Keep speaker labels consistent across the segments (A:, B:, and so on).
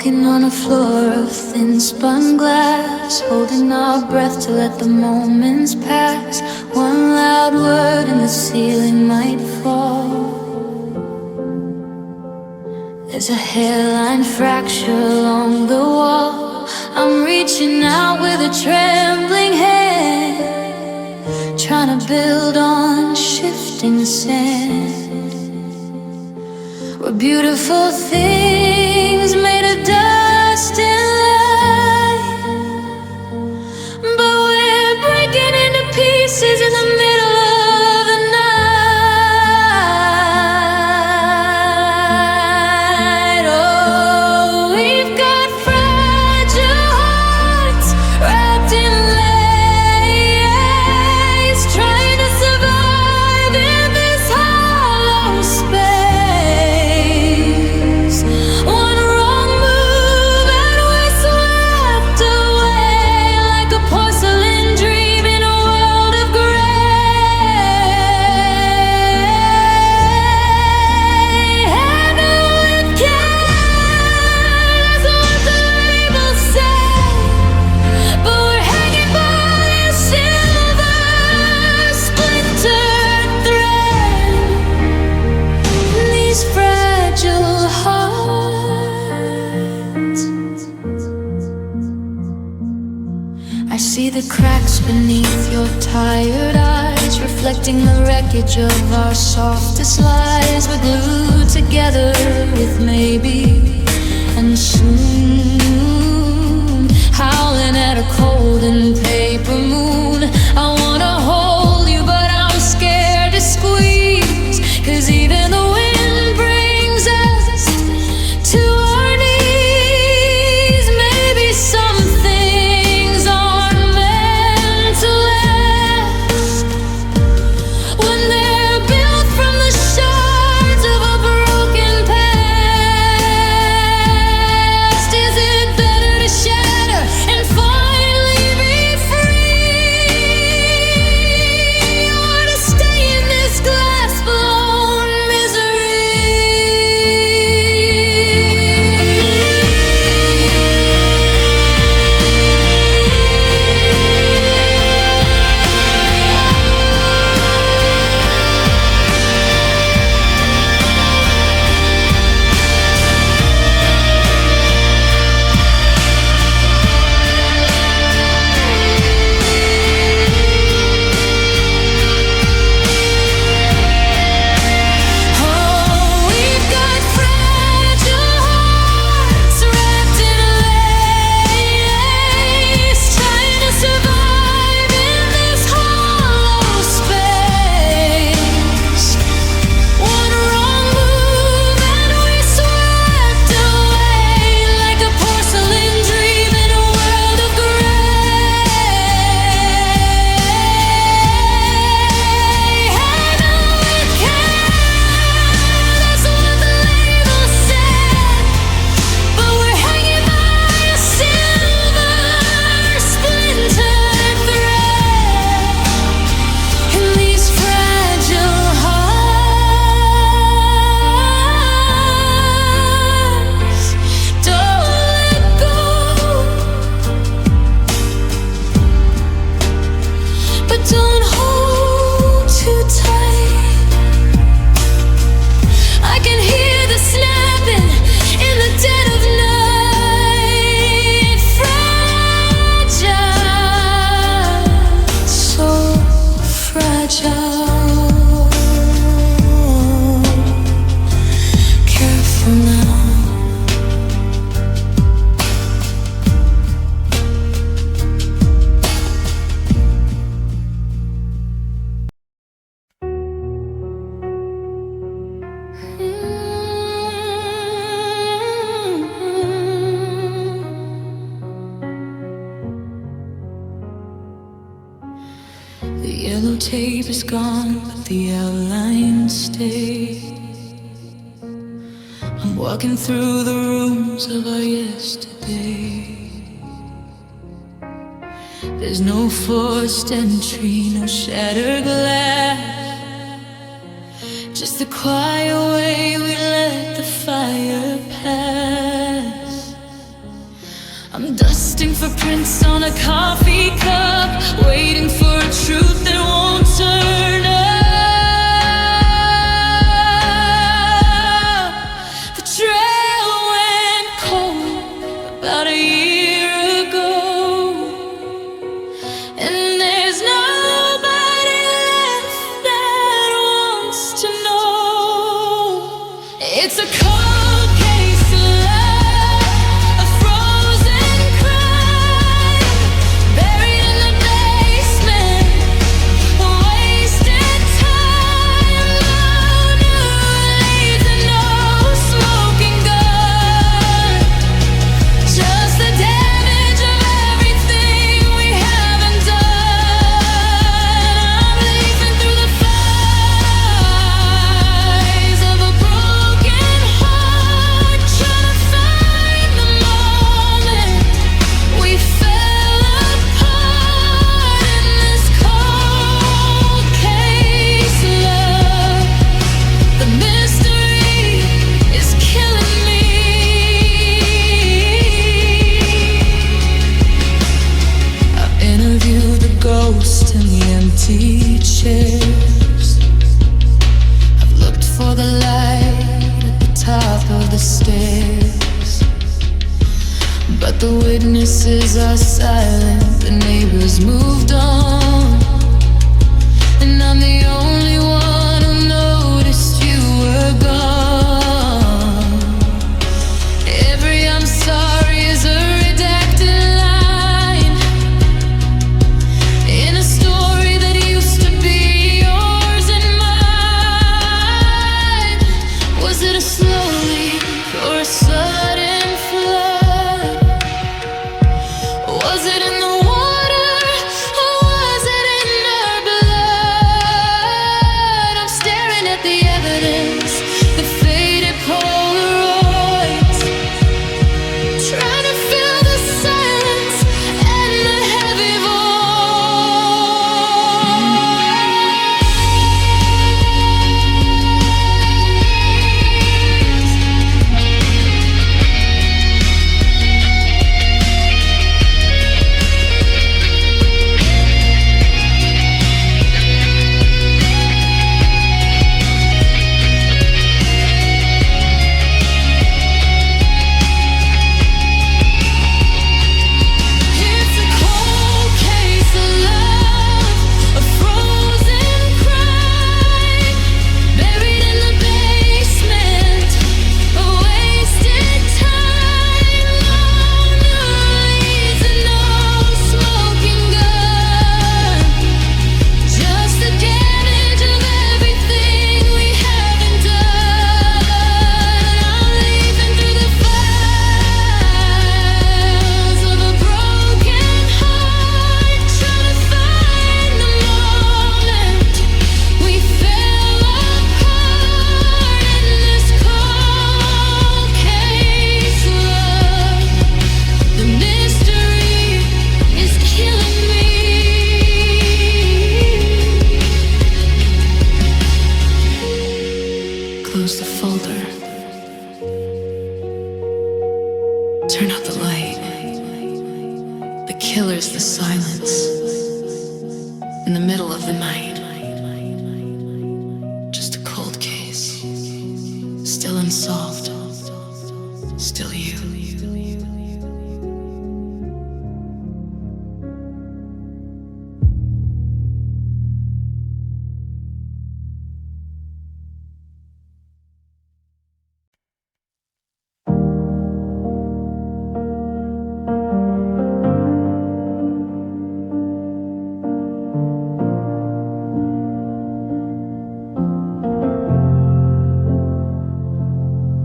A: Walking on a floor of thin spun glass, holding our breath to let the moments pass. One loud word and the ceiling might fall. There's a hairline fracture along the wall. I'm reaching out with a trembling hand, trying to build on shifting sand. We're beautiful things made of dust and light, but we're breaking into pieces in the middle of the night. Oh, we've got fragile hearts wrapped in lace, trying to survive in this hollow space. I see the cracks beneath your tired eyes, reflecting the wreckage of our softest lies. We're glued together with maybe and soon, howling at a cold and paper moon. I wanna hold you, but I'm scared to squeeze, 'cause even the wind brings us to our knees. Maybe some things aren't meant to last when they're built from the shards of a broken past. Is it better to shatter and finally be free, or to stay in this glass blown misery? Oh, we've got fragile hearts wrapped in lace, trying to survive in this hollow space. One wrong move and we're swept away like a porcelain dream in a world of gray. I know it can, that's what the label said, but we're hanging by a silver splintered thread in these fragile hearts. Don't let go, but don't hold too tight. I can hear the snapping in the dead of night. Fragile, so fragile. Careful now. The yellow tape is gone, but the outline stays. I'm walking through the rooms of our yesterday. There's no forced entry, no shattered glass, just the quiet way we let the fire pass. I'm dusting for prints on a coffee cup, waiting for a truth that won't turn up. The trail went cold about a year ago, and there's nobody left that wants to know. It's a cold case of love, a frozen crime, buried in the basement, wasted time, no leads and no smoking gun, just the damage of everything we haven't done. I'm leafing through the fires of a broken heart, trying to find the moment we fell apart in this cold case. Love, the mystery is killing me. I've interviewed the ghost in the empty chairs. I've looked for the light at the top of the stairs, but the witnesses are silent, the neighbors moved on, and I'm the only one who noticed you were gone. Every I'm sorry is a redacted line in a story that used to be yours and mine. Was it a slow leak or a sudden flood? Was it in the water or was it in our blood? I'm staring at the evidence, the faded Polaroids, trying to fill the silence and the heavy It's a cold case of love, a frozen crime, buried in the basement, a wasted time, no leads and no smoking gun, just the damage of everything we haven't done. I'm leafing through the files of a broken heart, trying to find the moment we fell apart in this cold case. Love, the mystery is killing me. Close the folder. Turn out the light. The killer's the silence in the middle of the night. Just a cold case, still unsolved, still you.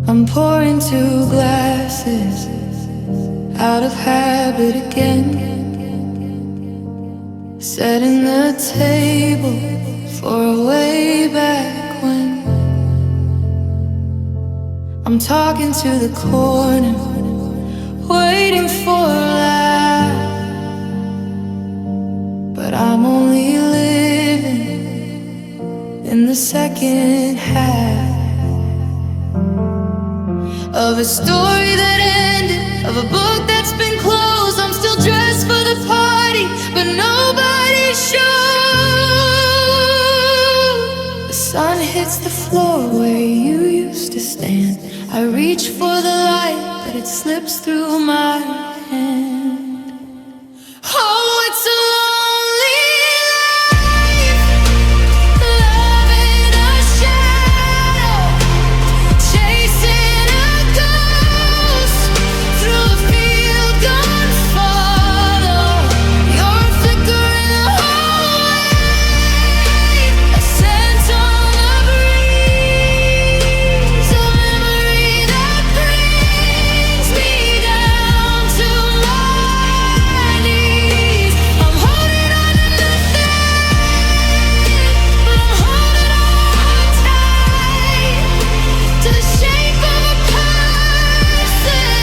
A: I'm pouring two glasses out of habit again, setting the table for a way back when. I'm talking to the corner, waiting for a laugh, but I'm only living in the second half of a story that ended, of a book that's been closed. I'm still dressed for the party, but nobody's sure. The sun hits the floor where you used to stand. I reach for the light, but it slips through my hand. Oh, it's a lonely life, love in a shadow, chasing a ghost through a field gone follow. You're a flicker in the hallway, a scent on the breeze, a memory that brings me down to my knees. I'm holding on to nothing, but I'm holding on tight to the shape of a person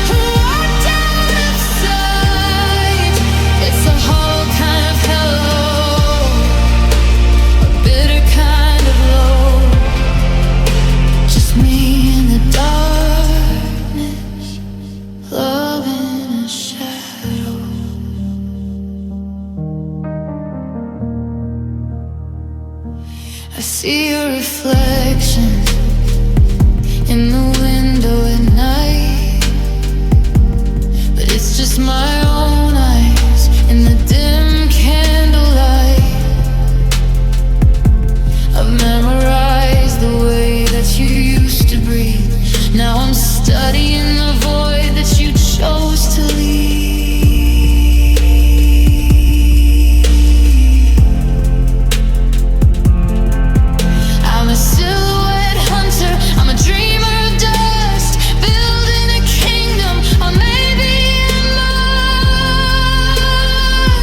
A: who walked out of sight. It's a whole kind of hello, a bitter kind of low. Just me in the darkness, love in a shadow. I see your reflection in the window at night, but it's just my own eyes in the dim candlelight. I've memorized the way that you used to breathe. Now I'm studying the void that you chose to leave. I'm a silhouette hunter, I'm a dreamer of dust, building a kingdom, or maybe I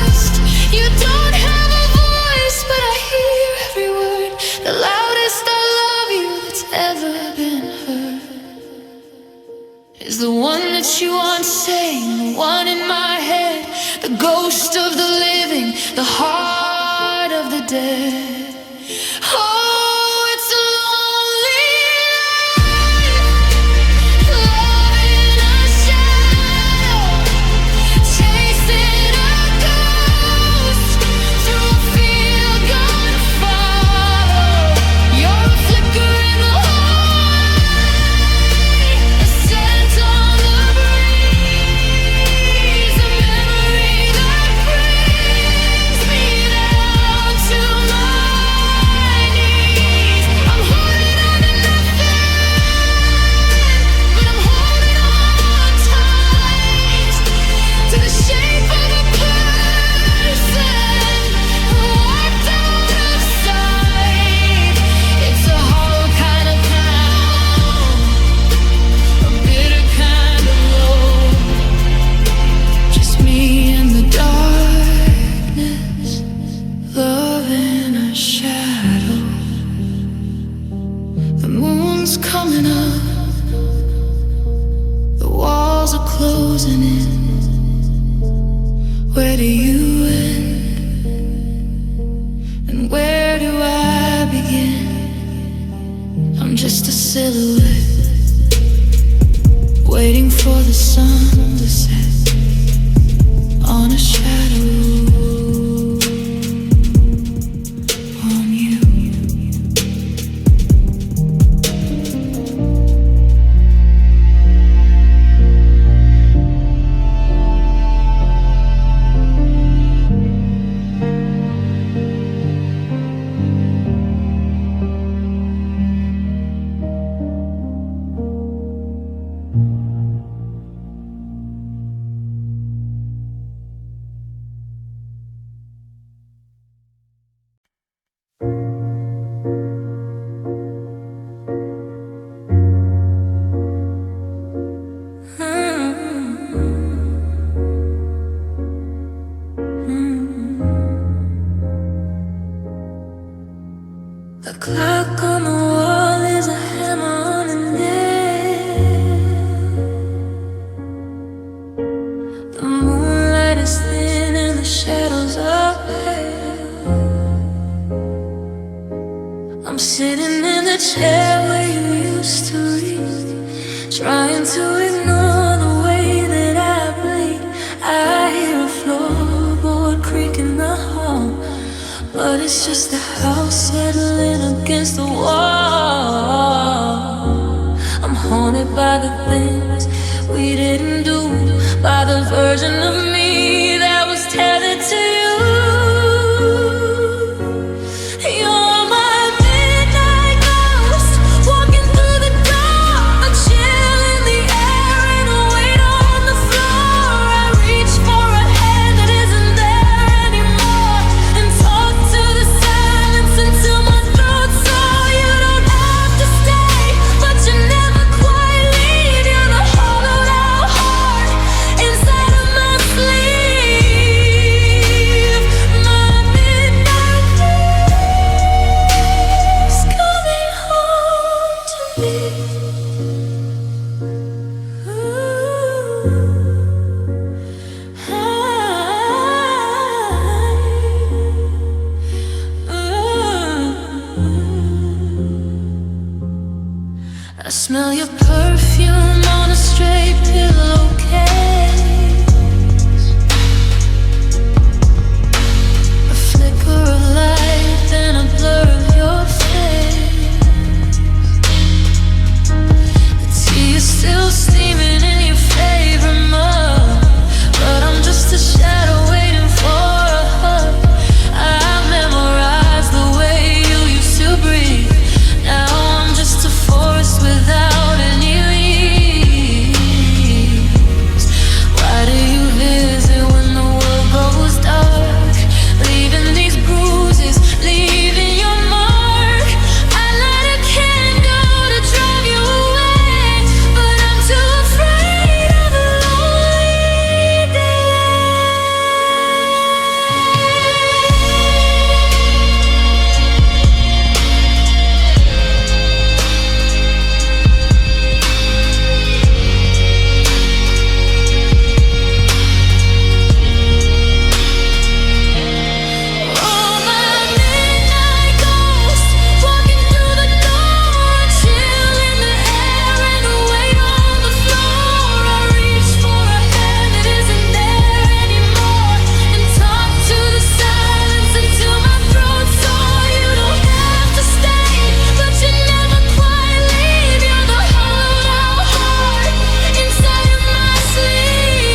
A: must. You don't have a voice, but I hear every word, the loudest I love you that's ever been heard is the one that you once sang, the one in my head, the ghost of the living, the heart of the dead. Oh, it's a lonely life, love in a shadow, chasing a ghost through a field gone follow. You're a flicker in the hallway, a scent on the breeze, a memory that brings me down to my knees. I'm holding on to nothing, but I'm holding on tight to the shape of a person who walked out of sight. It's a hollow kind of pound, a bitter kind of low. Just me in the darkness, love in a shadow. The moon's coming up, the walls are closing in. Where do you end? And where do I begin? I'm just a silhouette, waiting for the sun to set on a shadow on you. The clock on the wall is a hammer on a nail. The moonlight is thin and the shadows are pale. I'm sitting in the chair where you used to read, trying to ignore the way it's just the house settling against the wall. I'm haunted by the things we didn't do, by the version of me that was tethered to you. You're my midnight ghost, walking through the dark, a chill in the air and a weight on the floor. I reach for a hand that isn't there anymore, and talk to the silence until my throat sore. You don't have to stay, but you never quite leave. You're the hollowed out heart inside of my sleeve. My midnight dreams coming home to me. I smell your perfume on a stray pillowcase, a flicker of light, then a blur of your face. The tea is still steaming in your favorite mug, but I'm just a shadow waiting for a hug. I memorized the way you used to breathe. Now I'm just a forest without any leaves. Why do you visit when the world goes dark? Leaving these bruises, leaving your mark. I light a candle to drive you away, but I'm too afraid of a lonely day. Oh, my midnight ghost, walking through the door, chill in the air and a weight on the floor. I reach for a hand that isn't there anymore, and talk to the silence until my throat sore. You don't have to stay, but you never quite leave. You're the hollowed out heart inside of my sleeve.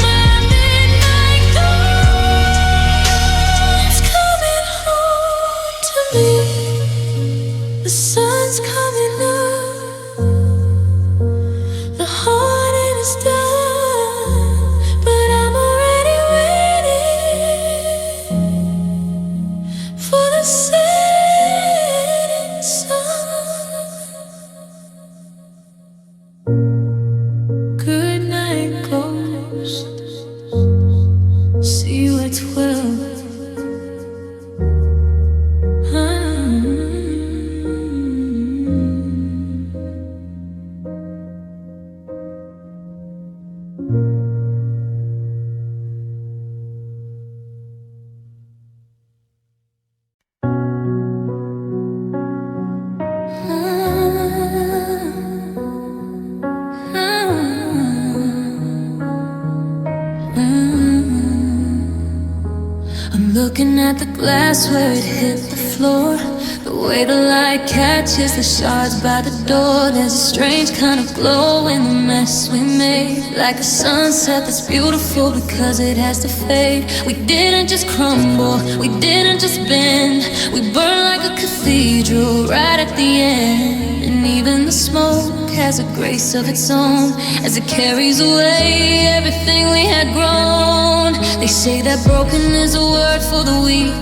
A: My midnight ghost coming home to me. The sun's coming up, the haunting is done, but I'm already waiting for the setting sun. Good night, ghost. See you at 12. I'm looking at the glass where it hit the floor. The way the light catches the shards by the door. There's a strange kind of glow in the mess we made, like a sunset that's beautiful because it has to fade. We didn't just crumble, we didn't just bend. We burned like a cathedral right at the end. And even the smoke has a grace of its own as it carries away everything we had grown. They say that broken is a word for the weak,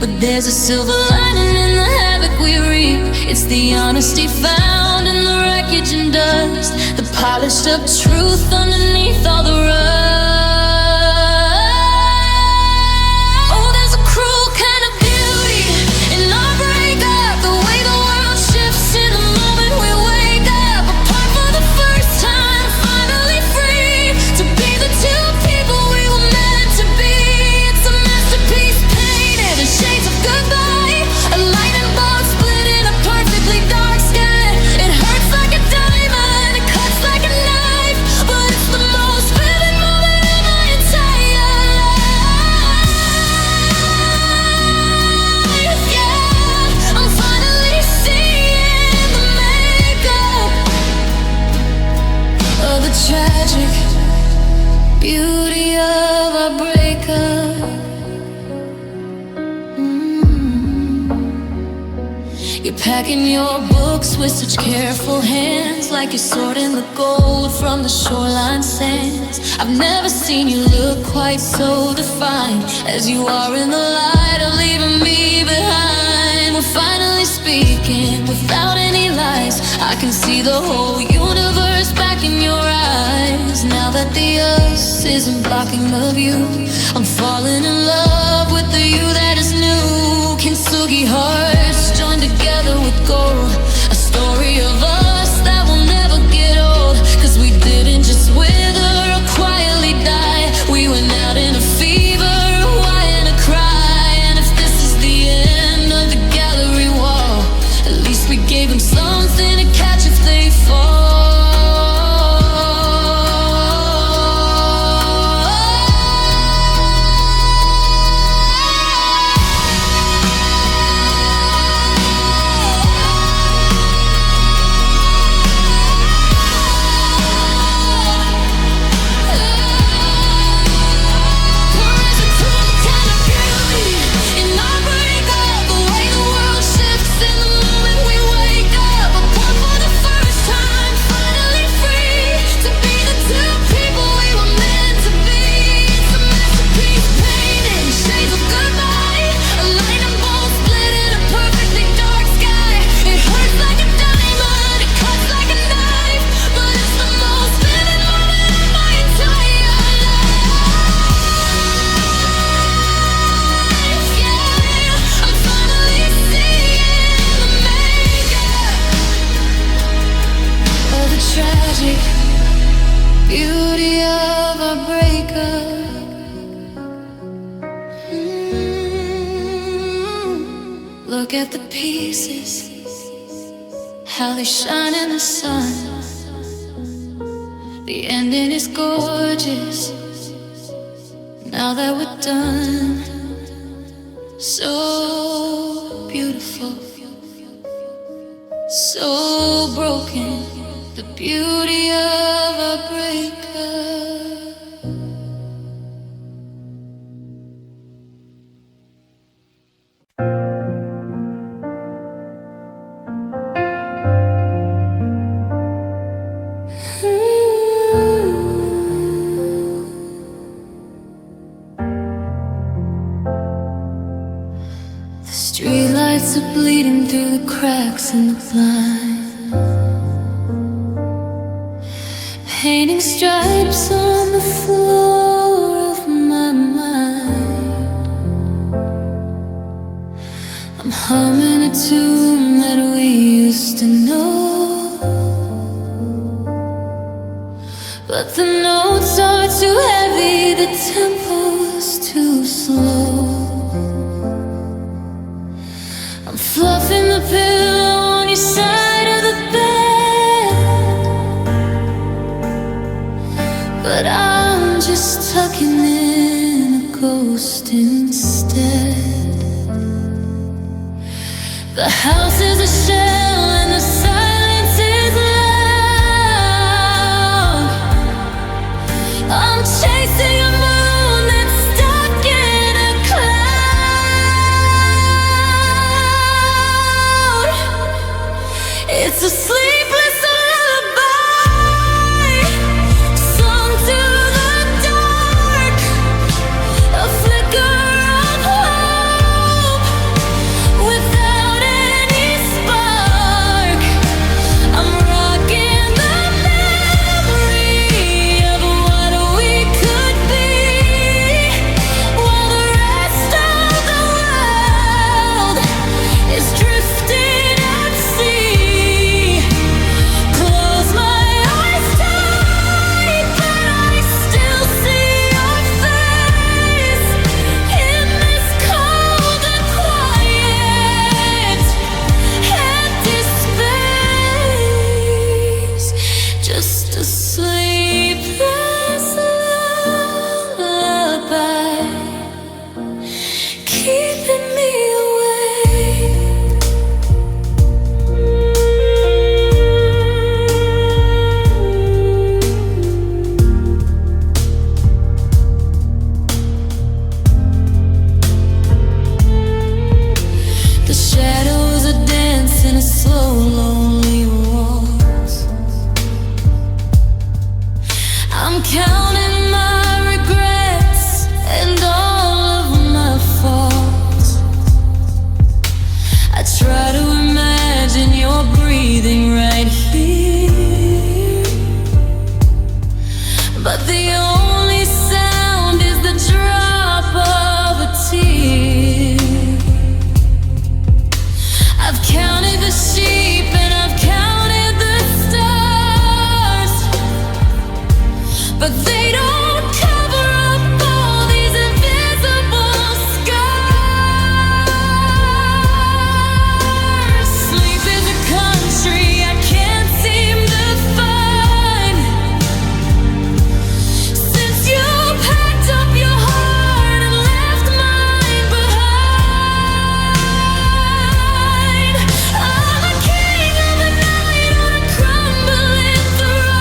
A: but there's a silver lining in the havoc we reap. It's the honesty found in the wreckage and dust, the polished up truth underneath all the rust. Oh, there's a cruel kind of beauty in our breakup, the way the world shifts in the moment we wake up. Apart for the first time, finally free to be the two people we were meant to be. It's a masterpiece painted in shades of goodbye, a lightning bolt split in a perfectly dark sky. It hurts like a diamond, it cuts like a knife, but it's the moment beauty of our breakup. You're packing your books with such careful hands, like you're sorting the gold from the shoreline sands. I've never seen you look quite so defined as you are in the light of leaving me behind. We're finally speaking without any lies. I can see the whole universe back in your eyes. Now that the us isn't blocking the view, I'm falling in love with the you that is new. Kintsugi hearts joined together with gold, a story of us that will never get old. Cause we didn't just wither or quietly die. We went out in a fever, a why and a cry. And if this is the end of the gallery wall, at least we gave them something to catch if they fall. Beauty of our breakup. Look at the pieces, how they shine in the sun. The ending is gorgeous, now that we're done. So beautiful, so broken. The beauty of a breakup. The streetlights are bleeding through the cracks in the blind, painting stripes on the floor of my mind. I'm humming a tune that we used to know, but the notes are too heavy, the tempo's too slow. I'm fluffing the pillow on your side of the bed, but I'm just tucking in a ghost instead. The house is a shell and the silence is loud. I'm chasing a moon that's stuck in a cloud. It's a sleepless lullaby, sung to the dark, a flicker of hope without any spark. I'm rocking the memory of what we could only sound is the drop of a tear. I've counted the sheep and I've counted the stars, but they don't cover up all these invisible scars. Sleep is a country I can't seem to find. Since you packed up your heart and left mine behind, I'm a king of the night on a crumbling throne,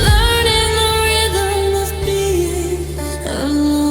A: learning the rhythm of being alone.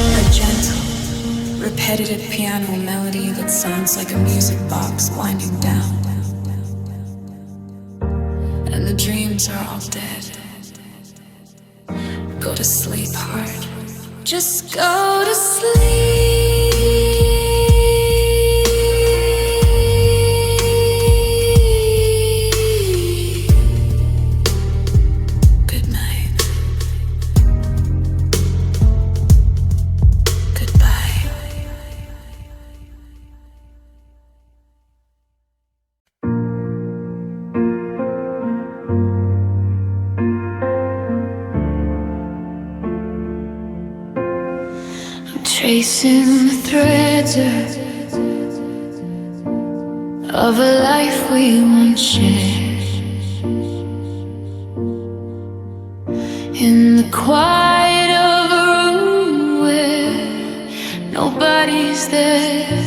A: A gentle, repetitive piano melody that sounds like a music box winding down. And the dreams are all dead. Go to sleep, heart. Just go to sleep. Good night. Goodbye. I'm tracing the threads of a life we once shared. In the quiet of a room where nobody's there.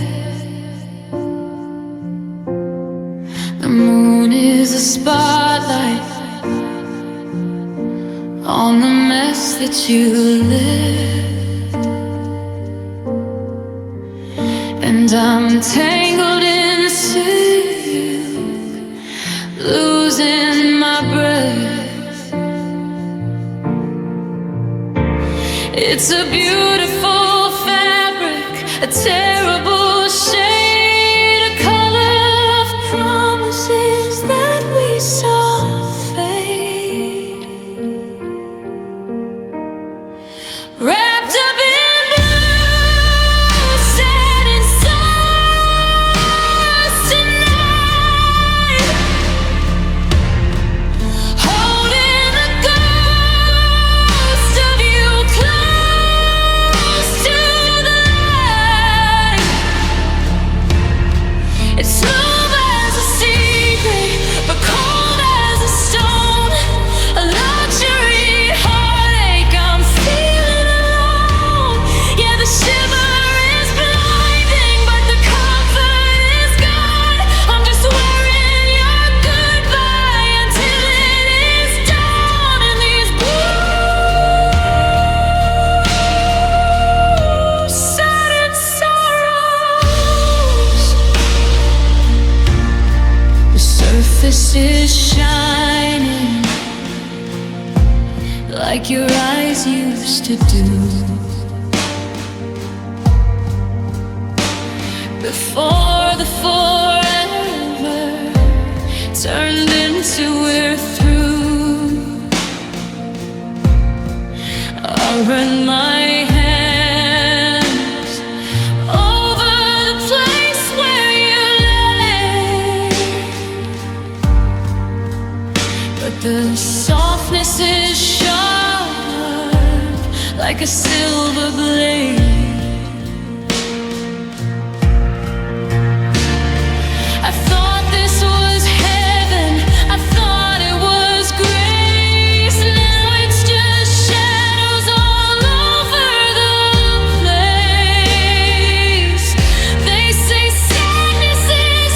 A: The moon is a spotlight on the mess that you left, and I'm tangled in a silk, losing my breath. It's a beautiful fabric, a terrible shade, a color of promises that we saw fade. Wrapped up in blue, sad in sorrows tonight, holding the ghost of you close to the light. It's smooth as a secret, but cold as a stone. A luxury heartache, I'm feeling alone. Yeah, the shiver is blinding, but the comfort is gone. I'm just wearing your goodbye until it is dawn. And these blue, sad sorrows. The surface is shining like your eyes used to do. Before the forever turned into we're through, I run my hands over the place where you lay, but the softness is sharp like a silver blade. I thought this was heaven, I thought it was grace. Now it's just shadows all over the place. They say sadness is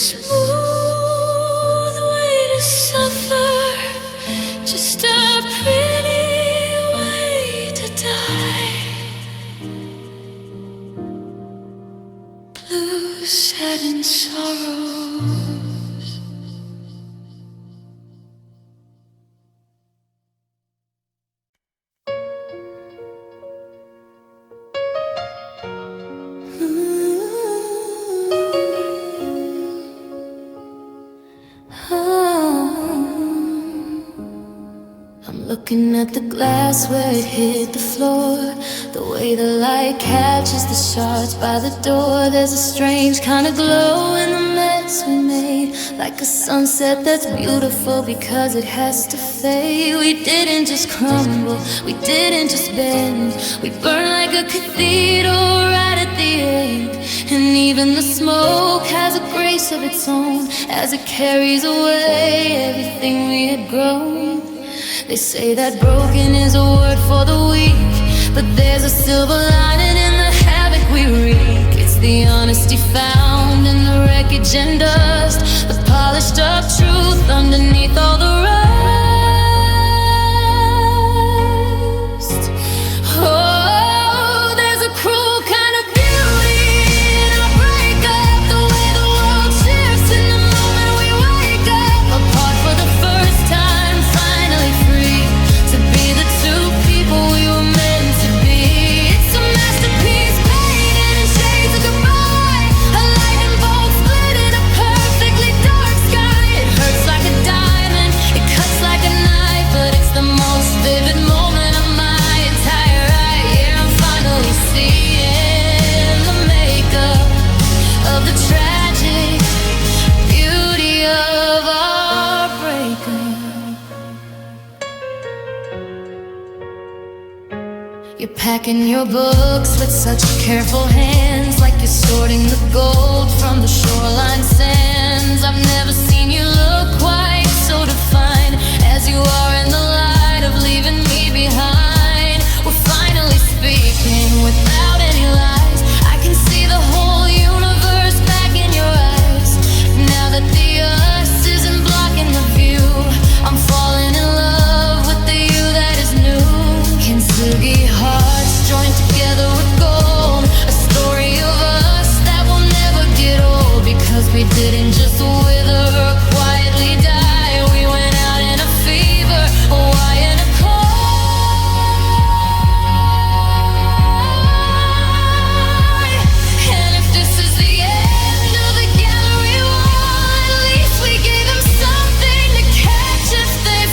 A: smooth way to suffer, just a pretty way to die. Blue, sad and sorrows. Looking at the glass where it hit the floor, the way the light catches the shards by the door. There's a strange kind of glow in the mess we made, like a sunset that's beautiful because it has to fade. We didn't just crumble, we didn't just bend, we burned like a cathedral right at the end. And even the smoke has a grace of its own as it carries away everything we had grown. They say that broken is a word for the weak, but there's a silver lining in the havoc we wreak. It's the honesty found in the wreckage and dust, the polished up truth underneath all the rust. Oh, there's a cruel kind of beauty in a breakup, the way the world shifts in the moment we wake up, apart for the first time, finally free to be the two people we were meant to be. It's a masterpiece painted in shades of goodbye, a lightning bolt split in a perfectly dark sky. It hurts like a diamond, it cuts like a knife, but it's the most vivid moment of my entire life. Yeah, I'm finally seeing the makeup of the tragic beauty of our breakup. You're packing your books with such careful hands, like you're sorting the gold from the shoreline sands. I've never seen you look quite so defined as you are in the light of leaving me behind. We're finally speaking without any lies. I can see the whole universe back in your eyes. Now that the us isn't blocking the view, I'm falling in love with the you that is new. Kintsugi hearts joined together with gold, a story of us that will never get old, because we didn't just wither or quietly die. We went out in a fever, a why and a cry. And if this is the end of the gallery wall, at least we gave them something to catch if they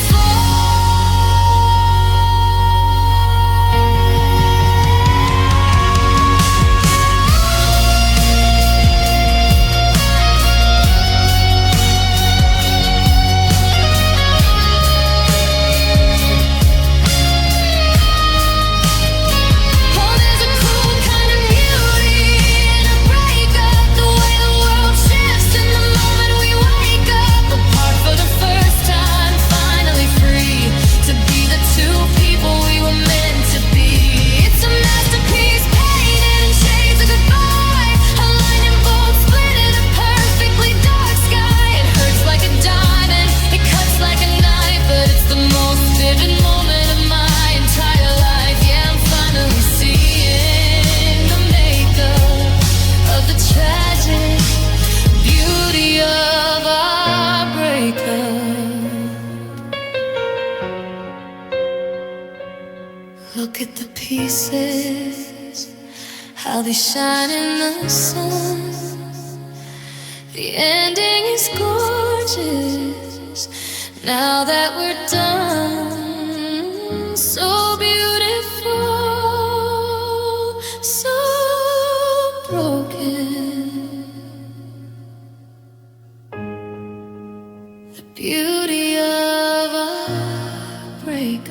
A: oh, there's a cruel kind of beauty in a breakup, the way the world shifts in the moment we wake up, apart for the first time, finally free to be the two people we were meant to be. It's a masterpiece painted in shades of goodbye, a lightning bolt split in a perfectly dark sky. It hurts like a diamond, it cuts like a knife, but it's the most vivid moment of my entire life. Yeah, I'm finally seeing the makeup of the tragic beauty of our breakup. Look at the pieces, how they shine in the sun. The ending is gorgeous now that we're done. So beautiful, so broken. The beauty of our breakup.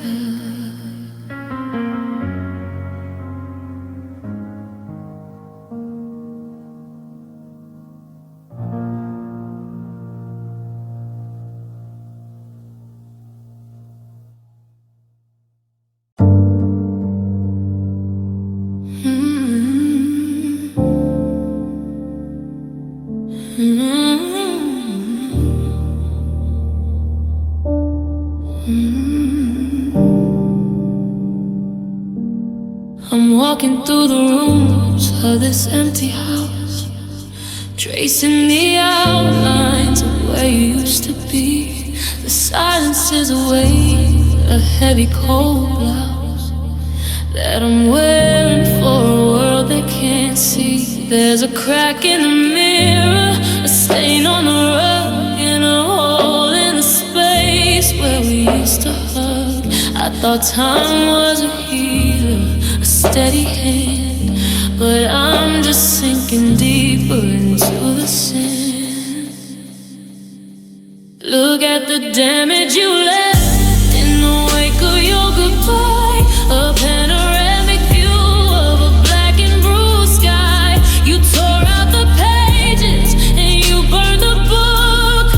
A: Mm-hmm. of this empty house, tracing the outlines of where you used to be. The silence is a weight, a heavy cold blouse that I'm wearing for a world they can't see. There's a crack in the mirror, a stain on the rug, and a hole in the space where we used to hug. I thought time was a healer, a steady hand, but I'm just sinking deeper into the sand. Look at the damage you left in the wake of your goodbye. A panoramic view of a black and bruised sky. You tore out the pages and you burned the book.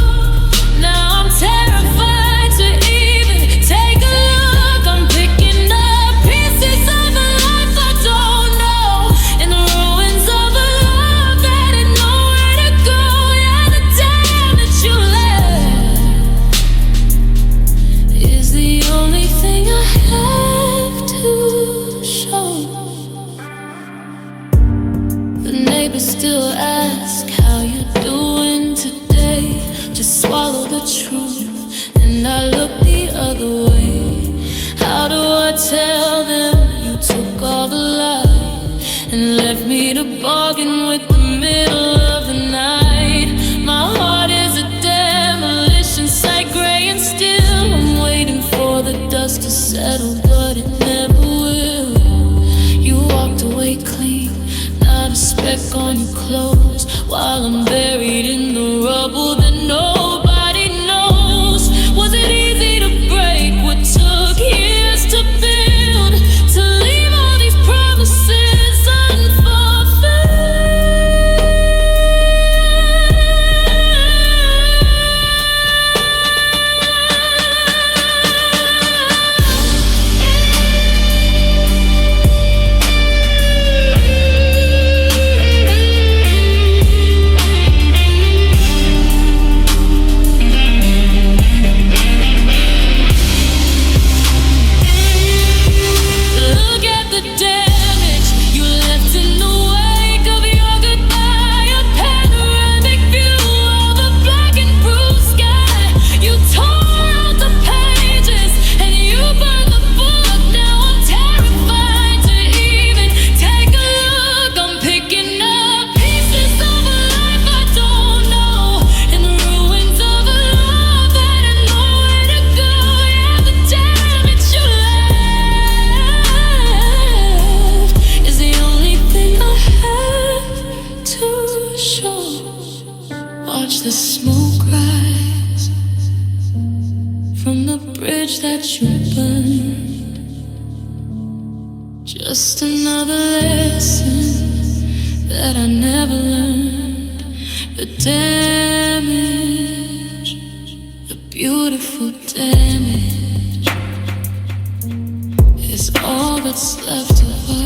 A: Now I'm terrified to even take a look. I'm picking up pieces of a life I don't know, in the ruins of a love that had nowhere to go. Yeah, the damage you left is the only thing I have to show. The neighbors still ask how you're doing today. Just swallow the truth and I look the other way. How do I tell them you took all the light and left me to bargain with the middle of the night? My heart is a demolition site, gray and still. I'm waiting for the dust to settle, but it never will. You walked away clean, not a speck on your clothes, while I'm buried in the rubble that nobody knows. Was it easy to break what took years to build, to leave all these promises unfulfilled? Look at the damage you left in the wake of your goodbye. A panoramic view of a black and bruised sky. You tore out the pages and you burned the book. Now I'm terrified to even take a look. I'm picking up pieces of a life I don't know, in the ruins of a love that had nowhere to go. Yeah, the damage you left is the only thing I have to show. Watch the smoke rise from the bridge that you burned. Just another lesson that I never learned. The damage, the beautiful damage, is all that's left of us.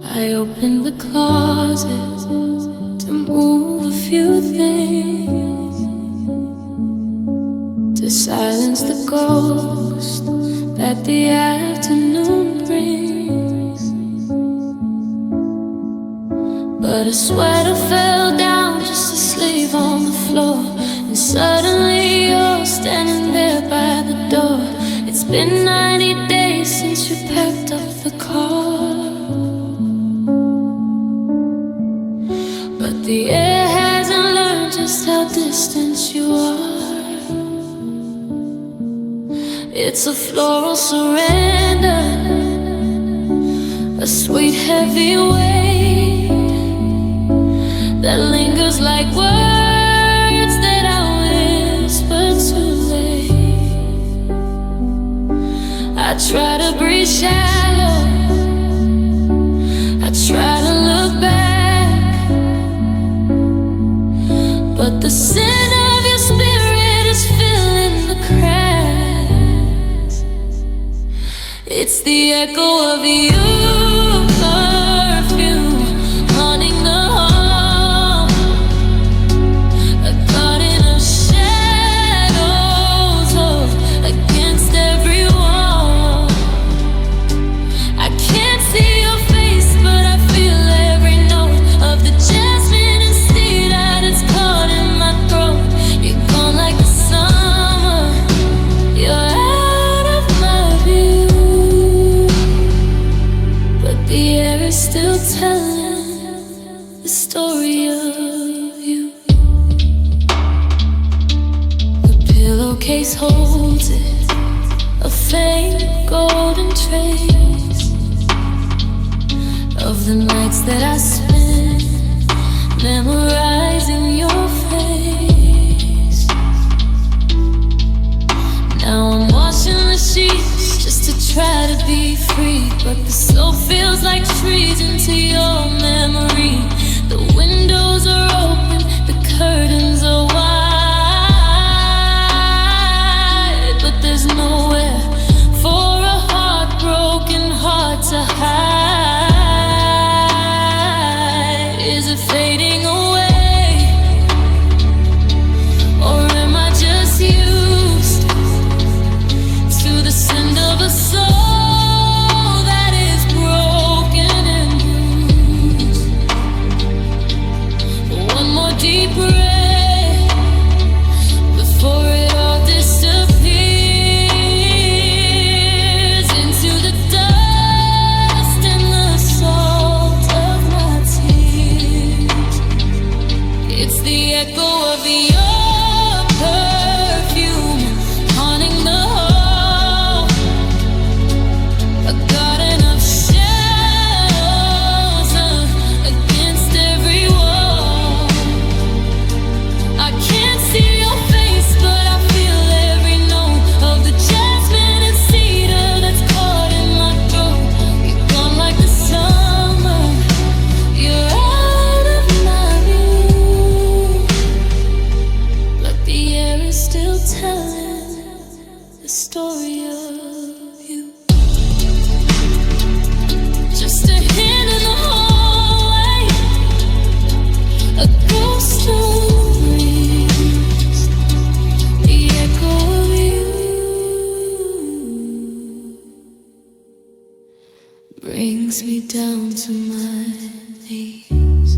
A: I opened the closet to move a few things, to silence the ghost that the afternoon brings. But a sweater fell down just to sleep on the floor, and suddenly you're standing there by the door. It's been 90 days since you packed up the car, but the air hasn't learned just how distant you are. It's a floral surrender, a sweet heavy weight that lingers like words that I whisper too late. I try to breathe shallow, but the scent of your spirit is filling the cracks. It's the echo of your perfume haunting the hall, a garden of shadows hold against every wall. I can't see your face, but I feel every note of the jasmine and sea that it's caught in my throat. You're gone like the summer, you're out of my view, but the air is still telling the story of you. The pillowcase holds it, a faint golden trace of the nights that I spent memorizing your face. Now I'm washing the sheets just to try to be free, but the soul feels like trees into your memory. The windows are open, the curtains are wide, but there's nowhere for a heartbroken heart to hide. Is it fading away, or am I just used to the scent of a soul that is broken and bruised? One more deep breath before it all disappears into the dust and the salt of my tears. It's the echo of your perfume haunting the hall, a garden of shadows against every wall. I can't see your face, but I feel every note of the jasmine and cedar that's caught in my throat. You're gone like the summer, you're out of my view, but the air is still telling the story of you. Just a hand in the hallway, a ghost stories, the echo of you brings me down to my knees.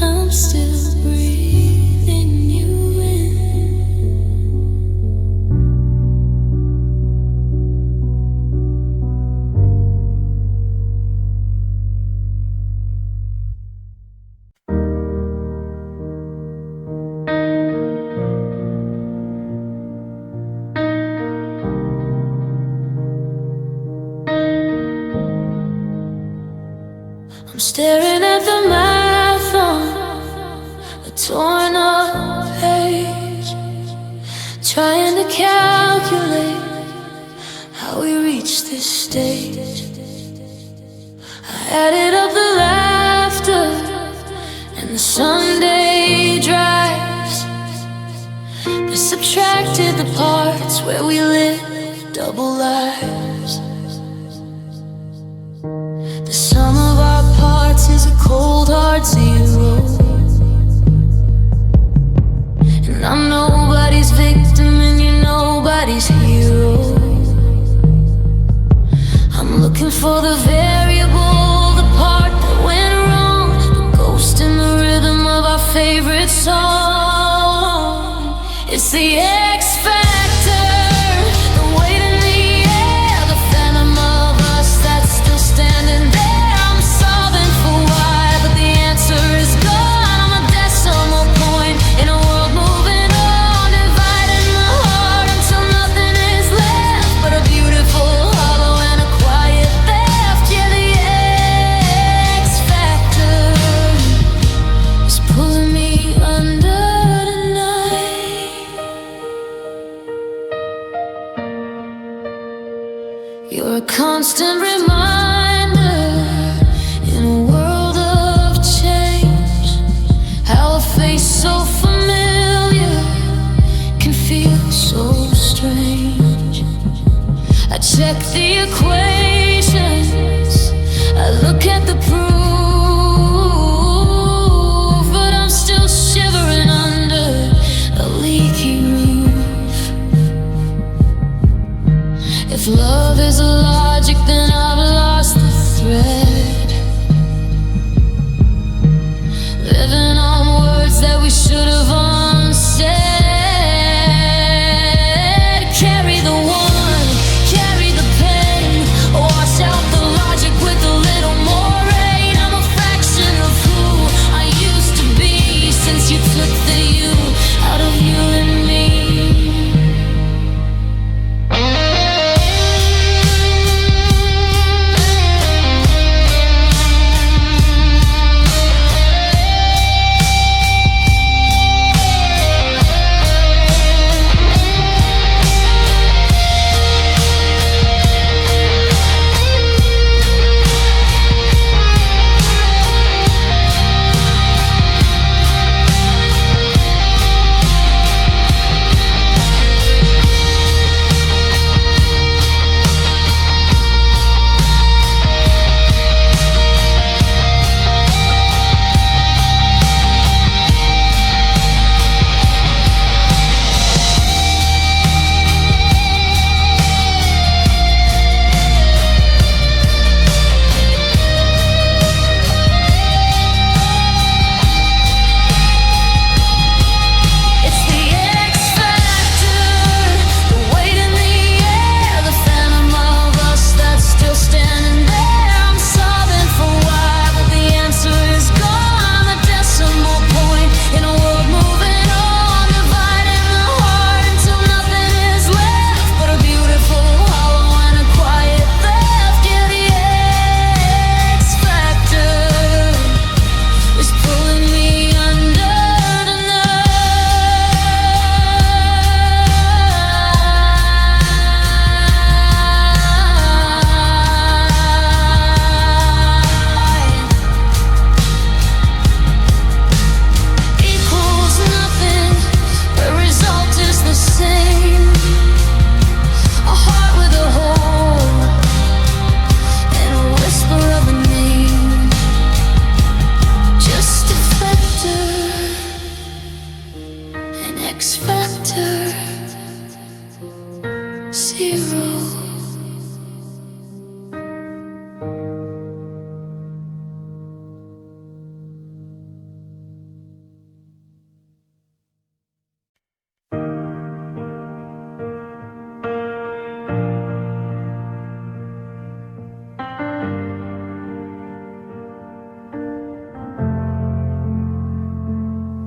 A: I'm still breathing you in. I'm staring at the math on a torn up page, trying to calculate how we reached this stage. I added up the laughter and the Sunday drives, I subtracted the parts where we lived double lives. The sum of our parts is a cold hard zero, and I'm nobody's victim and you're nobody's hero. I'm looking for the variable, the part that went wrong, the ghost in the rhythm of our favorite song. It's the X Factor, the weight in the air, the phantom of us that's still standing there. I'm solving for why, but the answer is gone. I'm a decimal point in a world moving on, dividing my heart until nothing is left but a beautiful hollow and a quiet theft. Yeah, the X Factor is pulling me under tonight. You're a constant reminder in a world of change, how a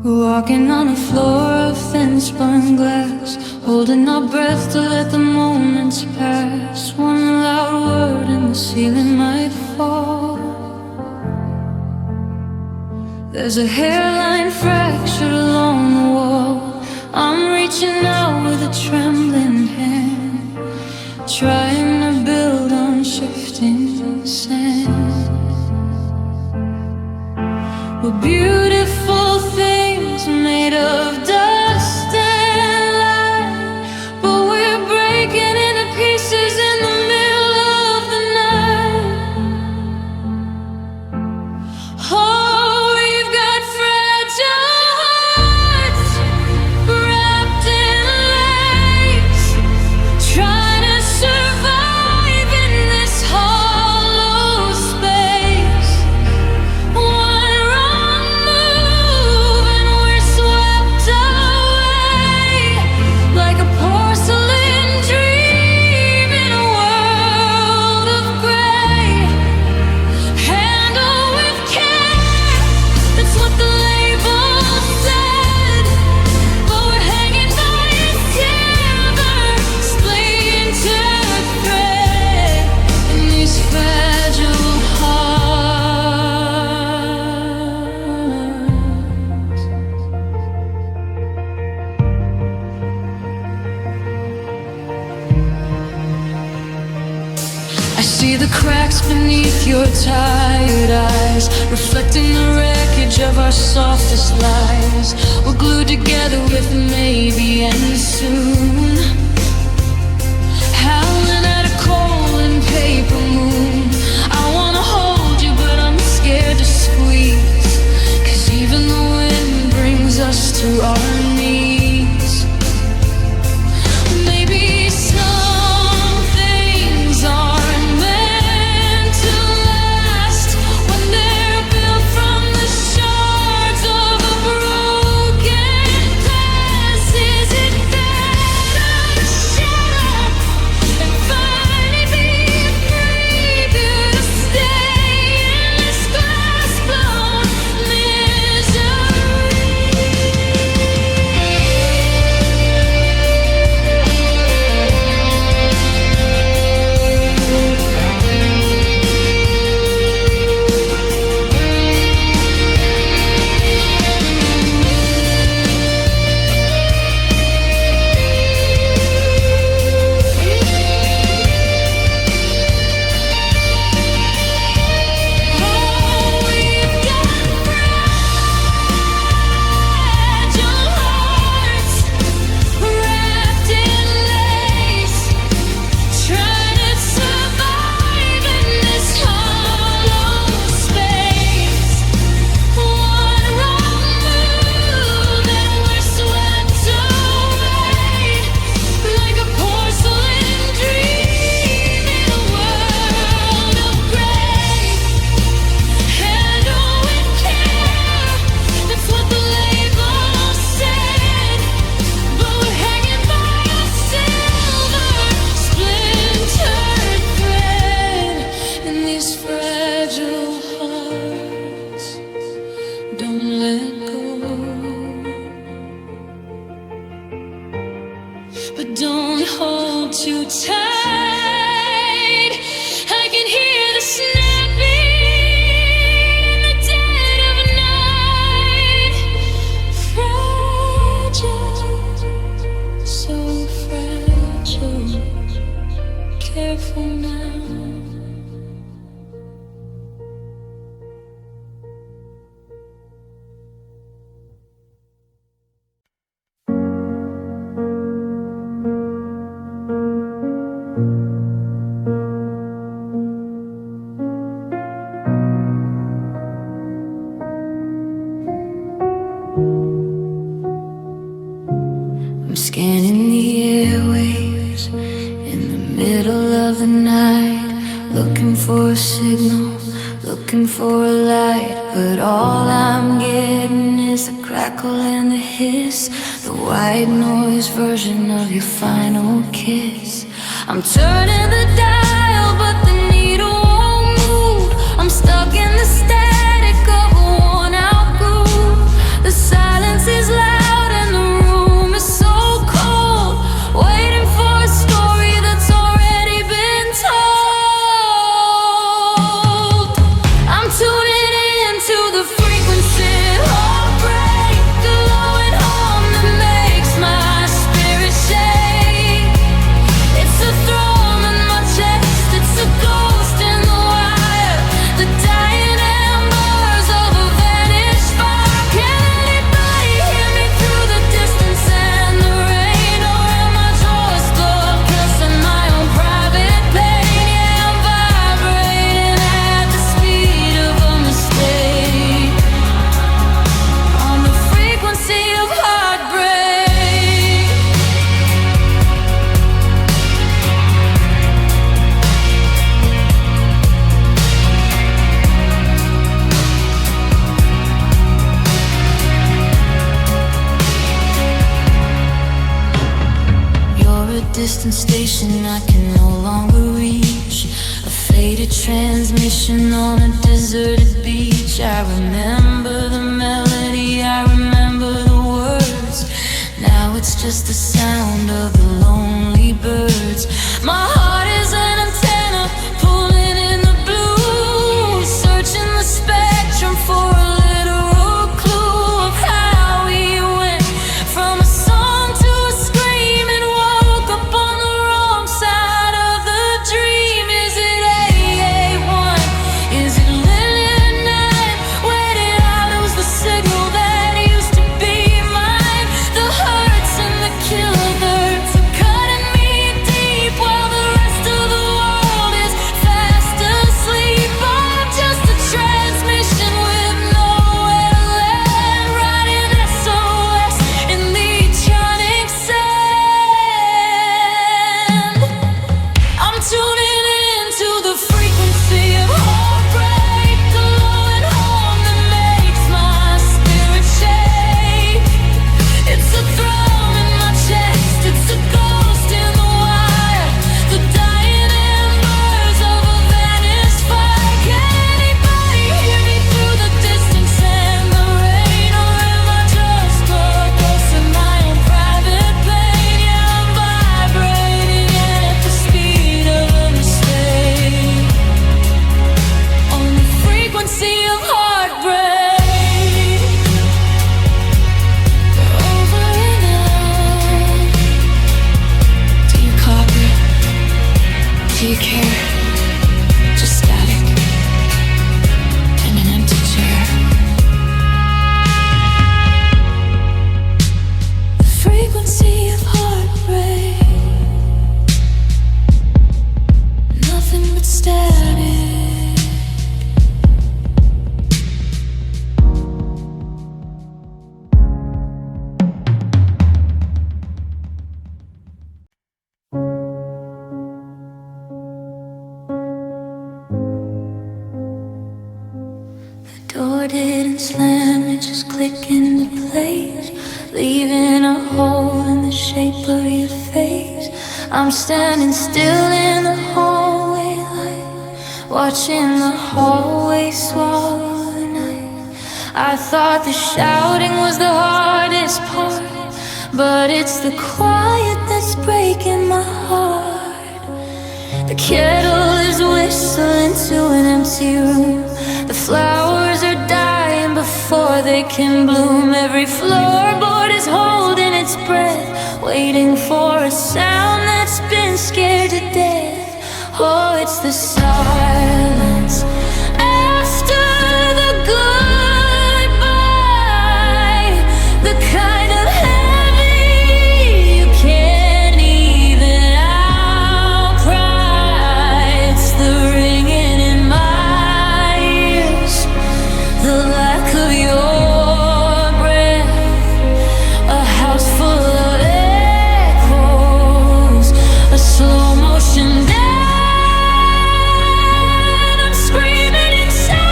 A: Walking on a floor of thin spun glass, holding our breath to let the moments pass. One loud word and the ceiling might fall. There's a hairline fractured along the wall. I'm reaching out with a trembling hand, trying to build on shifting sand. We're beautiful things made of dust and light, but we're breaking into pieces in the middle of the night. Oh, we've got fragile hearts wrapped in lace, trying to survive in this hollow space. One wrong move and we're swept away, like a porcelain dream in a world of gray. Handle with care, that's what the label said, but we're hanging by a silver splintered thread in these fragile hearts. I see the cracks beneath your tired eyes, reflecting the wreckage of our softest lies. We're glued together with maybe and soon, howling at a cold and paper moon. I wanna hold you, but I'm scared to squeeze, 'cause even the wind brings us to our knees. Maybe some things aren't meant to last when they're built from the shards of a broken glass. Is it better to shatter and finally be free, to stay in this glass-blown misery? Oh, we've got fragile hearts wrapped in lace, trying to survive in this hollow space. One wrong move and we're swept away, like a porcelain dream in a world of gray. Handle with care, that's what the label said, but we're hanging by a silver splintered thread in these fragile hearts. Don't let go, but don't hold too tight. I can hear the snapping in the dead of night. Fragile, so fragile. Careful now. I'm scanning the airwaves in the middle of the night, looking for a signal, looking for a light, but all I'm getting is the crackle and the hiss, the white noise version of your final kiss. I'm turning the dial, but the needle won't move. I'm stuck in the static of a worn-out groove. The silence distant station I can no longer reach. A faded transmission on a deserted beach. I remember the melody, I remember the words. Now it's just the sound of the lonely birds. My heart is an antenna pulling in the blue, searching the spectrum for a literal clue of how we went from a song to a scream and woke up on the wrong side of the dream. Is it 881? Is it Lillian 9? Where did I lose the signal that used to be mine? The hurts and the killer's are cutting me deep while the rest of the world is fast asleep. I'm just a transmission with nowhere to land, writing SOS in the electronic sand. I'm tuning into the frequency of heartbreak, the low and home that makes my spirit shake. It's a thrum in my chest, it's a ghost in the wire, the dying embers of a vanished fire. Can anybody hear me through the distance and the rain? Or am I just a ghost in my own private plane? Yeah, I'm vibrating at the speed of a mistake, on the frequency of heartbreak. Over and out. Do you copy? Do you care? Just static and an empty chair. The frequency of heartbreak, nothing but static. The door didn't slam, it just clicked into place, leaving a hole in the shape of your face. I'm standing still in the hallway light, watching the hallway swallow the night. I thought the shouting was the hardest part, but it's the quiet that's breaking my heart. The kettle is whistling to an empty room. The flowers are dying before they can bloom. Every floorboard is holding its breath, waiting for a sound that's been scared to death. Oh, it's the silence after the goodbye, the kind of heavy you can't even outcry. It's the ringing in my ears, the lack of your breath, a house full of echoes, a slow motion death. I'm screaming inside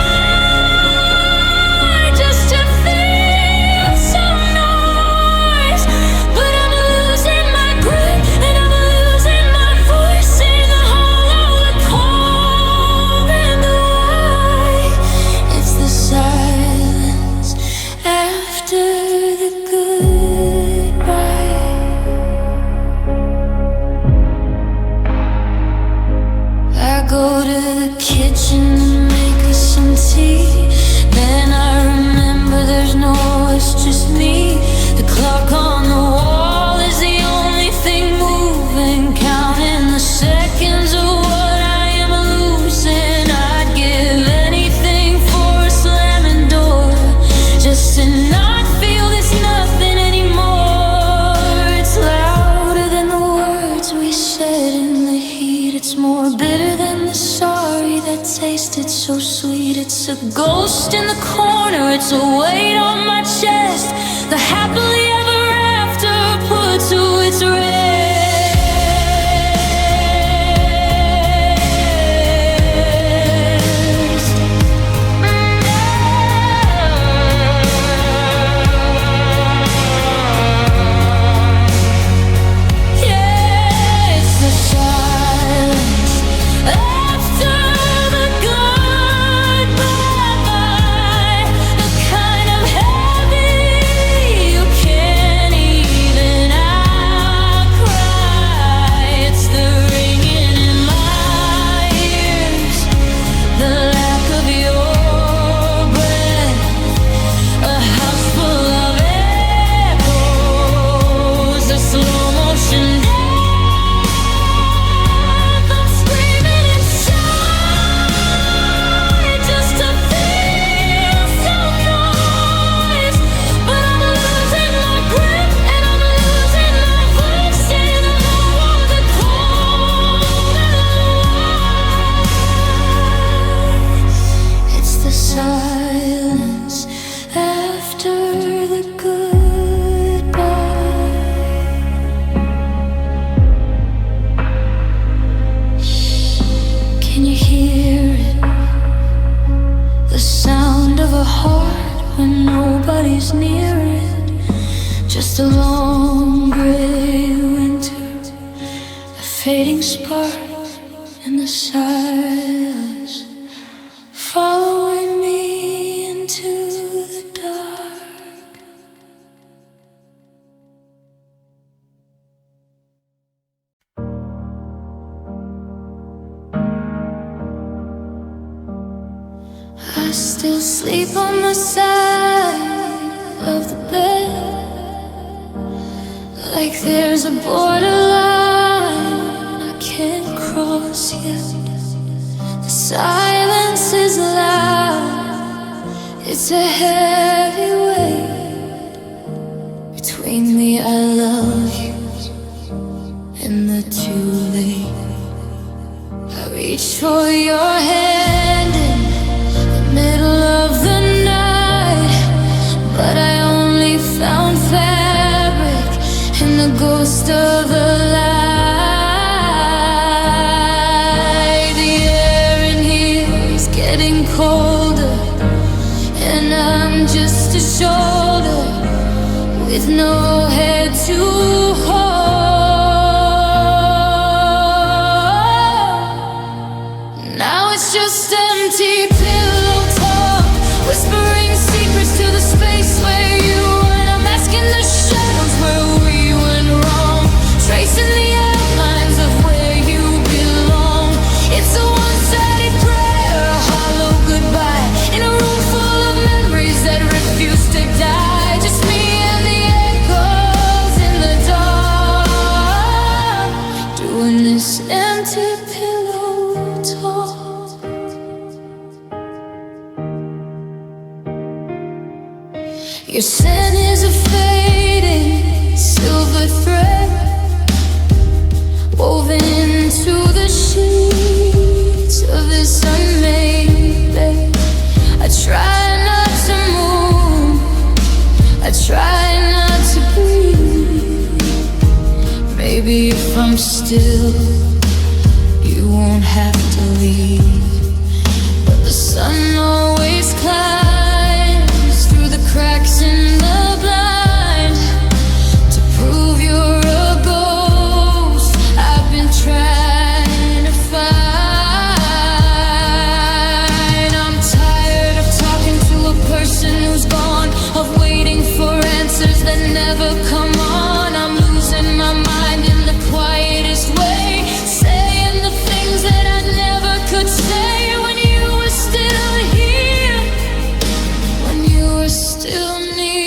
A: just to feel some noise, but I'm losing my grip and I'm losing my voice in the hollow, the cold and the white. It's the silence after the goodbye. I go to the kitchen and make us some tea. Then I remember there's no us, just me. The clock on the wall is the only thing moving, counting the seconds of what I am losing. I'd give anything for a slamming door, just to not feel this nothing anymore. It's louder than the words we said in the heat. It's more bitter than the sorry that tasted so sweet. It's a ghost in the corner, it's a weight on my chest, the happily ever after put to its rest. Yeah. Just a long gray winter, a fading spark in the silence, following me into the dark. I still sleep on the side of the bed, like there's a borderline I can't cross yet. The silence is loud, it's a heavy weight between the I love yous and the too late. I reach for your hand in the middle of the night, but I only found fabric and the ghost of the light. The air in here is getting colder, and I'm just a shoulder with no head to hold. Now it's just empty pillow talk, whispering secrets to the space where you and I'm asking the shadows where we went wrong, tracing the outlines of where you belong. It's a one-sided prayer, a hollow goodbye, in a room full of memories that refuse to die. Just me and the echoes in the dark, doing this empty pillow talk. Your scent is a fading silver thread, woven into the sheets of this unmade bed. I try not to move, I try not to breathe. Maybe if I'm still, you won't have to leave. But the sun always climbs through the cracks in the blind to prove you're a ghost I've been trying to find. I'm tired of talking to a person who's gone, of waiting for answers that never come on. I'm losing my mind in the quietest way, saying the things that I never could say when you were still here, when you were still near.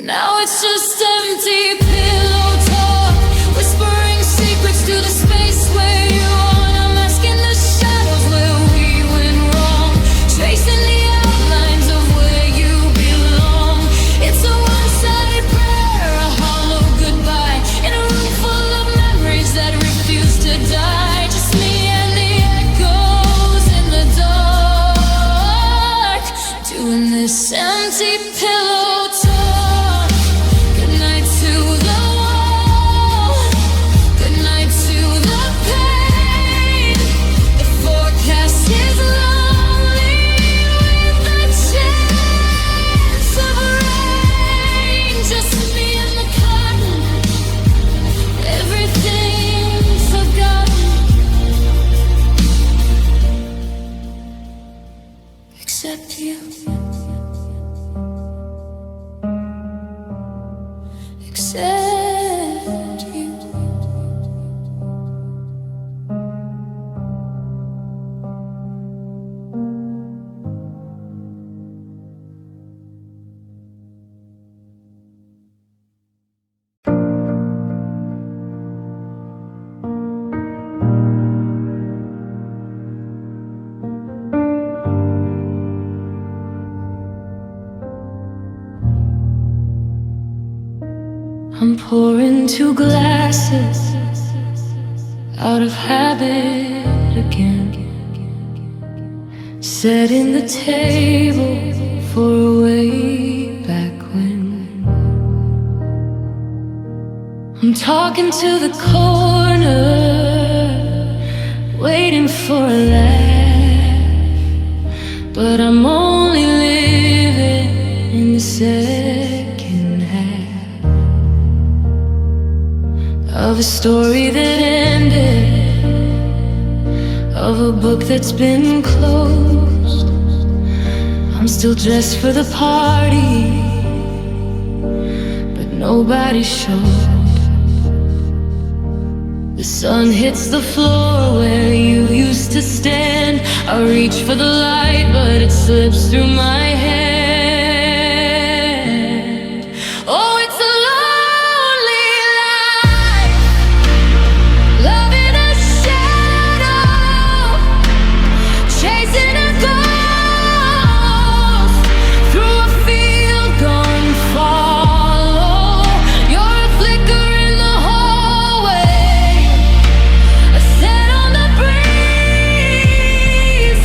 A: Now it's just empty pillow talk, whispering secrets to the space where you are. I'm asking the shadows where we went wrong, tracing the outlines of where you belong. It's a one-sided prayer, a hollow goodbye, in a room full of memories that refuse to die. Just me and the echoes in the dark, doing this empty pillow talk. Good night to the wall, good night to the pain. The forecast is lonely with the chance of rain. Just me and the cotton, everything forgotten except you, except you. I'm pouring two glasses out of habit again, setting the table for a way back when. I'm talking to the corner, waiting for a laugh, but I'm only living in the second half of a story that ended, of a book that's been closed. I'm still dressed for the party, but nobody showed. The sun hits the floor where you used to stand. I reach for the light, but it slips through my hand. Oh, it's a lonely life, loving a shadow, chasing a ghost through a field gone follow. You're a flicker in the hallway, a scent on the breeze,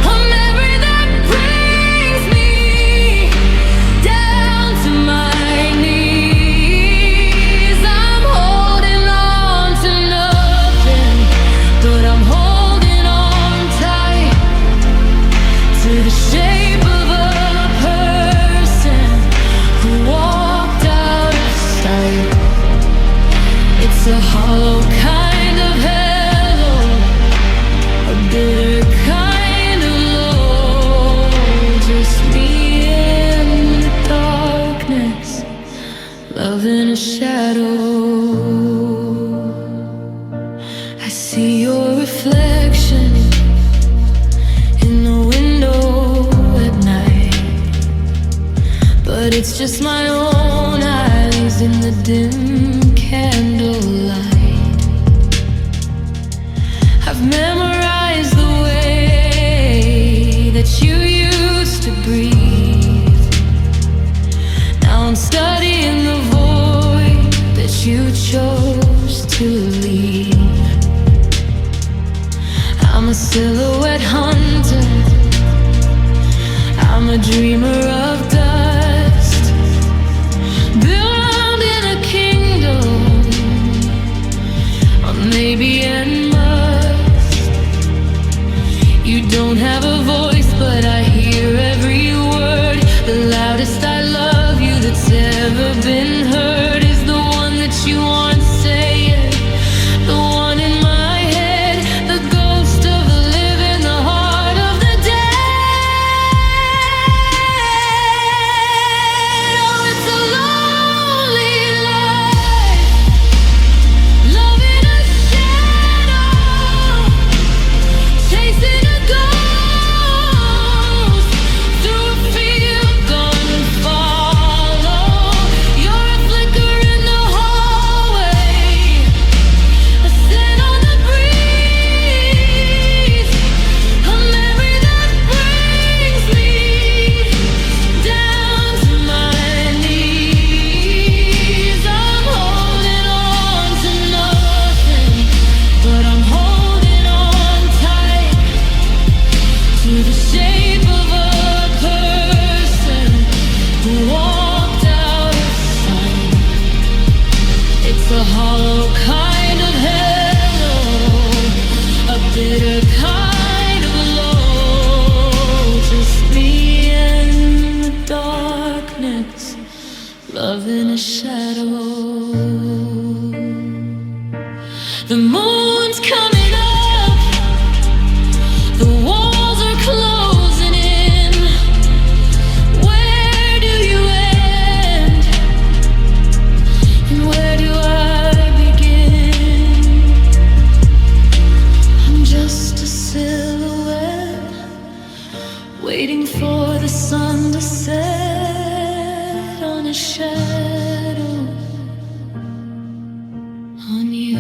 A: a memory that brings me down to my knees. I'm holding on to nothing, but I'm holding on tight to the shape of a person who walked out of sight. It's a hollow kind of hello, a bitter kind of low. Just me in the darkness, love in a shadow. I see your reflection in the window at night, but it's just my own eyes in the dim candlelight. I've memorized the way that you used to breathe. Now I'm studying the void that you chose to leave. I'm a silhouette hunter, I'm a dreamer of dust, built in a kingdom of maybe and must. You don't have a voice, but I hear every word. The loudest I love you that's ever been heard is the one that you want saying, the one in my head, the ghost of the living, the heart of the dead. Oh, it's a lonely life, loving a shadow, chasing a ghost through a field gone follow. You're a flicker in the hallway, a scent on the breeze, a memory that brings me down to my knees. I'm holding on to nothing, but I'm holding on tight to the shape of a person who walked out of sight. It's a hollow kind of hello, a bitter kind of low. Just me in the darkness, love in a shadow. The moon's coming up, the walls are closing in. Where do you end? And where do I begin? I'm just a silhouette, waiting for the sun to set on a shadow on you.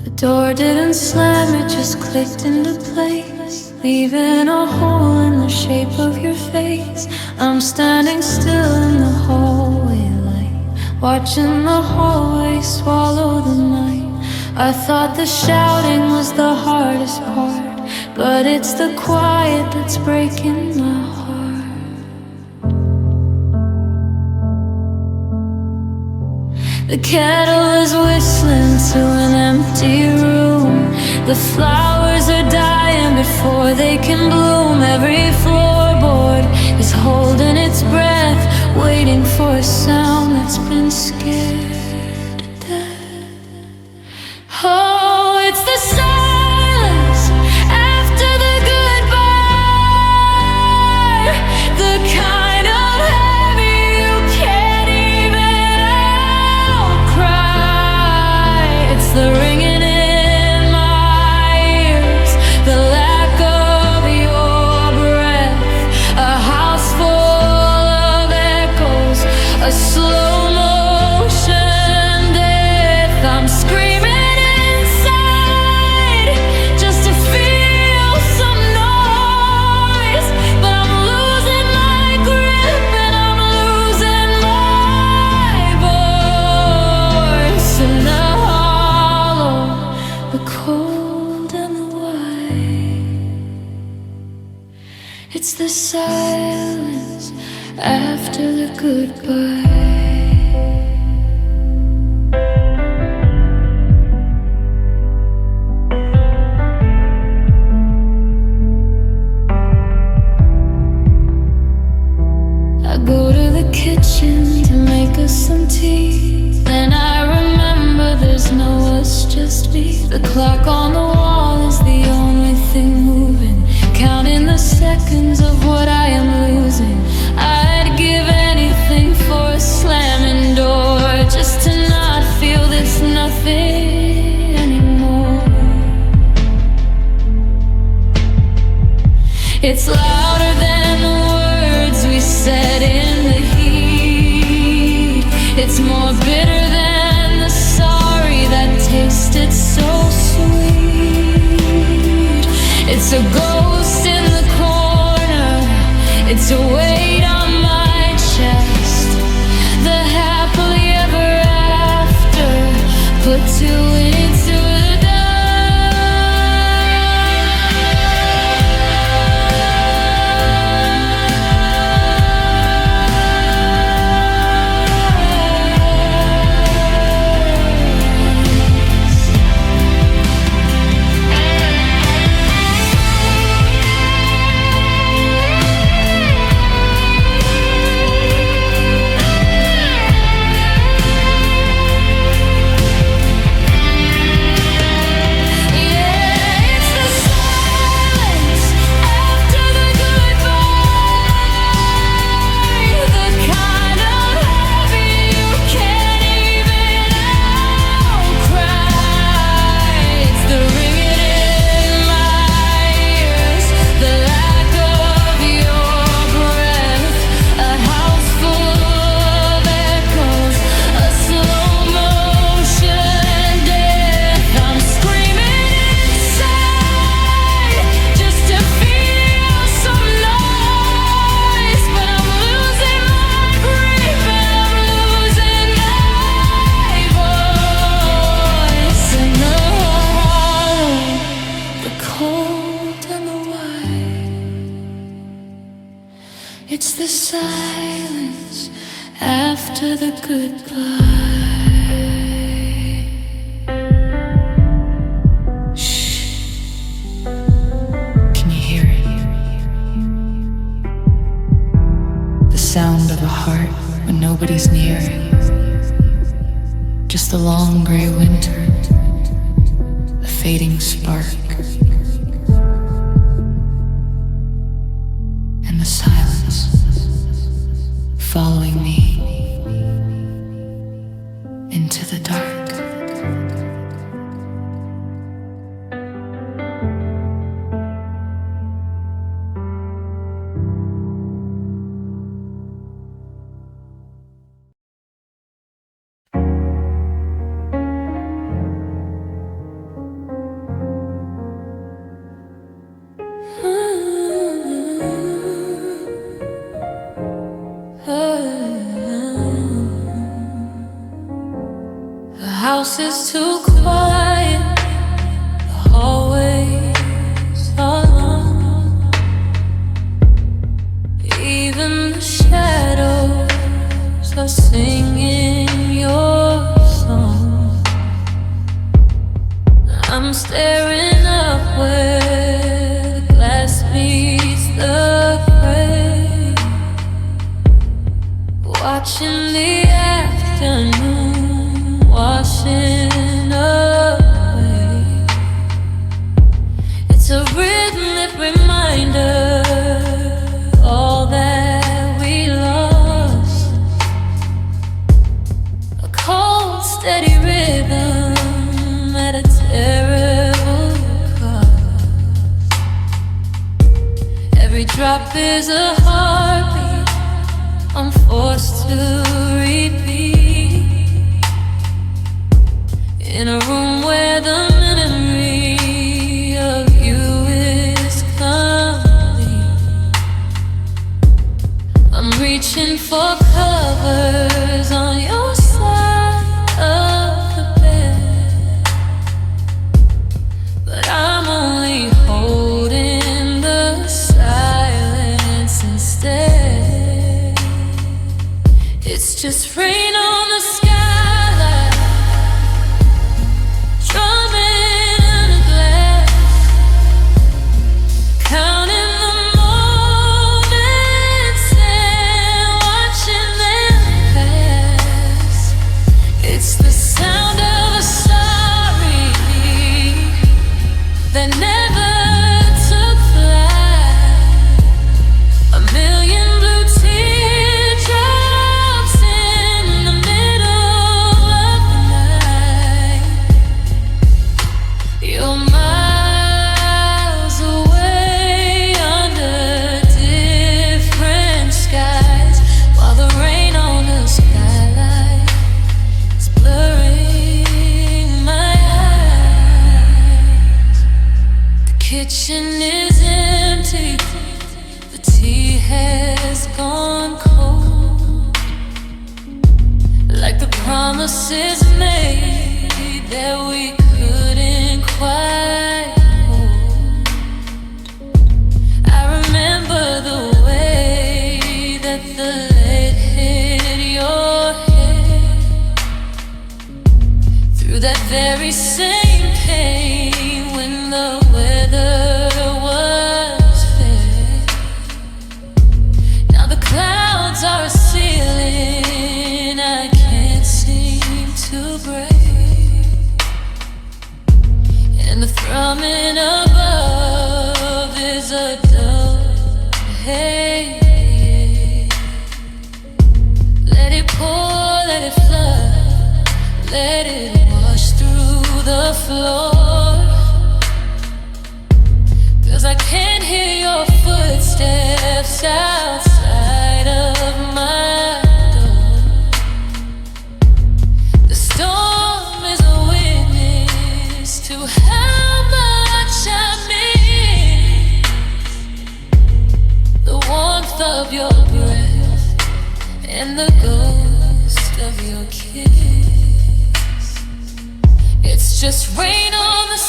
A: The door didn't slam, it just clicked into place, leaving a hole in the shape of your face. I'm standing still in the hallway light, watching the hallway swallow the night. I thought the shouting was the hardest part, but it's the quiet that's breaking my heart. The kettle is whistling to an empty room. The flowers are dying before they can bloom. Every floorboard is holding its breath, waiting for a sound that's been scared to death. Oh, it's the silence after the goodbye, the kind of heavy you can't even outcry. It's the ringing in my ears, the lack of your breath, a house full of echoes, a slow motion death. I'm screaming It's the silence after the goodbye. I go to the kitchen to make us some tea. Then I remember there's no us, just me. The clock on the wall is the only thing moving, counting the seconds of what I am losing. I'd give anything for a slamming door, just to not feel this nothing anymore. It's louder than the words we said in the heat. It's more bitter than the sorry that tasted so sweet. It's a ghost in the corner, it's a weight on my chest. The happily ever after, put two into the It's the silence after the goodbye. Shh. Can you hear it? The sound of a heart when nobody's near. Just the long gray winter, a fading spark, and the silence following me into the dark. The house is too quiet. staring up where the glass meets the gray, watching the afternoon washing away. It's a rhythmic reminder, all that we lost. A cold, steady rhythm at a terrible cost. Every drop is a heartbeat I'm forced to repeat, in a room where the memory of you is complete. I'm reaching for covers on your side of the bed, but I'm only holding the silence instead. It's just rain on the skyline, drumming in a glass, counting the moments and watching them pass. It's the sound of a sorry that never took flight. A million blue teardrops in the middle of the night. You're miles away under different skies, while the rain on the skyline is blurring my eyes. The kitchen is empty, the tea has gone cold, like the promises made that we couldn't quite hold. I remember the way that the lead hit your head, through that very same pain when the weather was fair. Now the clouds are a ceiling I can't seem to break, and the thrumming above is a dull hey. Let it pour, let it flood, let it wash through the floor, 'cause I can't hear your footsteps outside of my door. The storm is a witness to how much I miss the warmth of your breath and the ghost of your kiss. It's just rain on the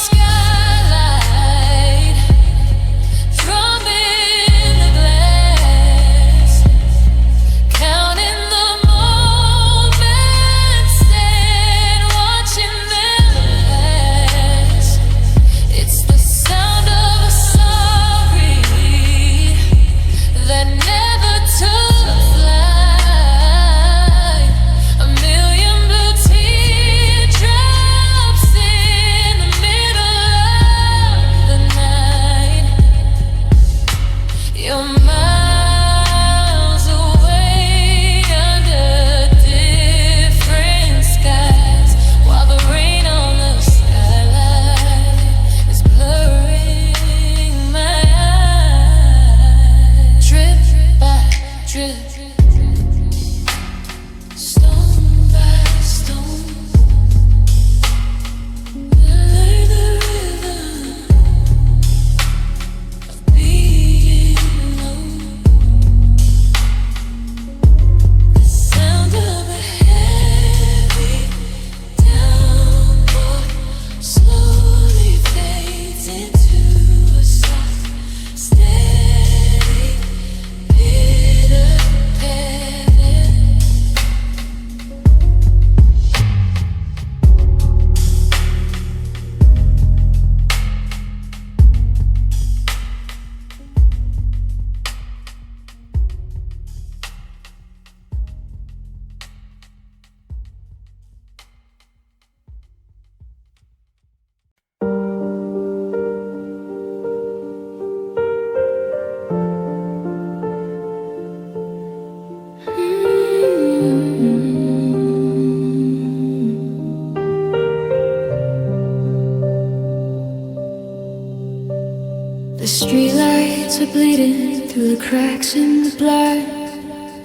A: The streetlights are bleeding through the cracks in the blind,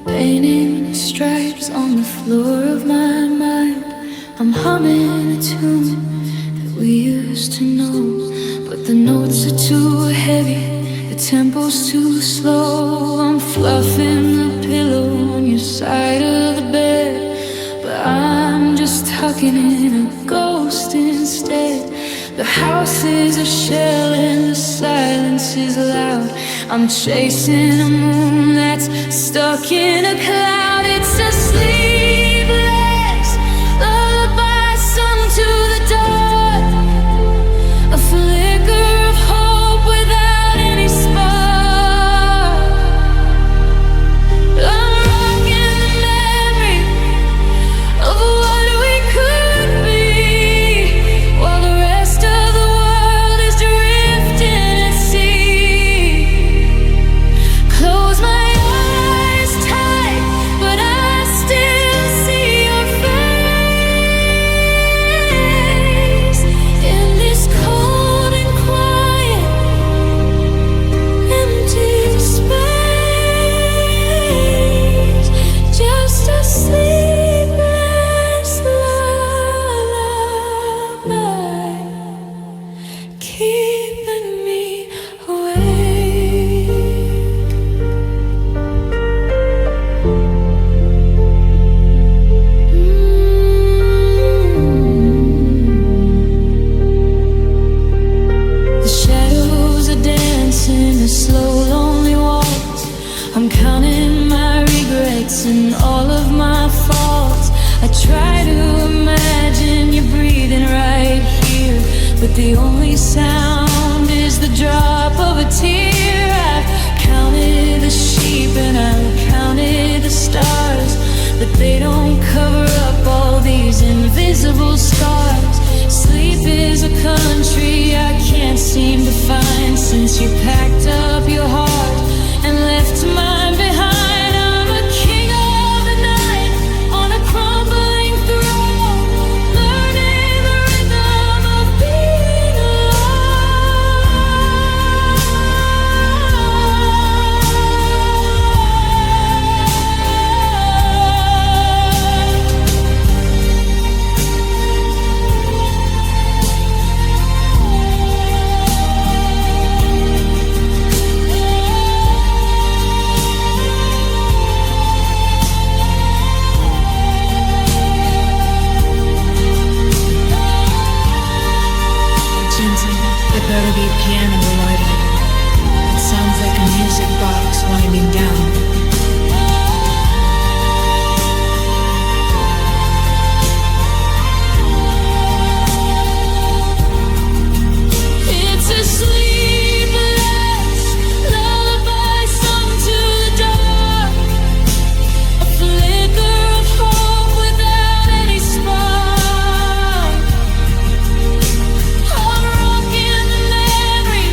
A: painting stripes on the floor of my mind. I'm humming a tune that we used to know, but the notes are too heavy, the tempo's too slow. I'm fluffing the pillow on your side of the bed, but I'm just tucking in a ghost instead. The house is a shell and the silence is loud. I'm chasing a moon that's stuck in a cloud. It's a sleepless lullaby sung to the dark, a flicker of hope without any spark. I'm rocking the memory of what we could be, while the rest of the world is drifting at sea. Close my eyes tight, but I still see your face in this cold and quiet, empty space. Just a sleepless lullaby, keeping me awake. The shadows are dancing to slow, lonely walks. I'm counting my regrets and all of my faults. I try to imagine you breathing right here, but the only sound is the drop of a tear. I've counted the sheep and I've counted the stars, but they don't cover up all these invisible scars. Sleep is a country I can't seem to find since you packed up your heart and left mine behind. I'm a king of the night on a crumbling throne, learning the rhythm of being
B: Jensen, there better be a piano lighting. It sounds like a music box winding down.
A: It's a sleepless lullaby sung to the dark, a flicker of hope without any spark. I'm rocking the memory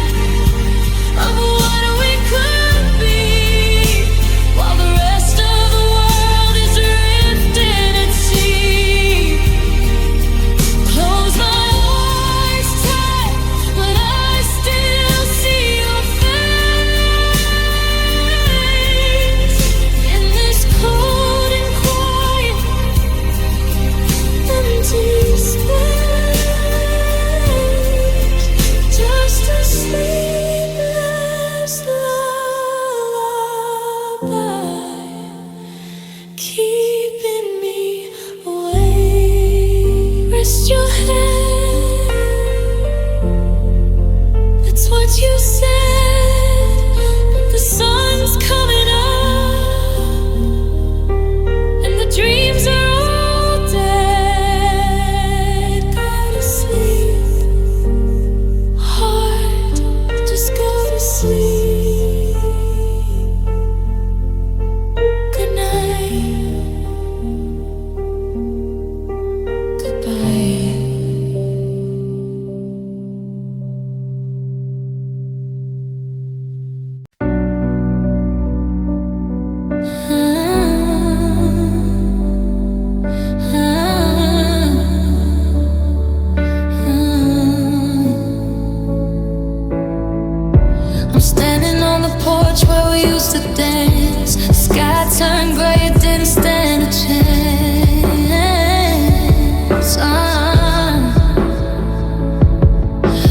A: to dance. The sky turned gray, it didn't stand a chance.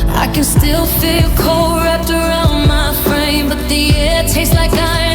A: I can still feel cold wrapped around my frame, but the air tastes like iron.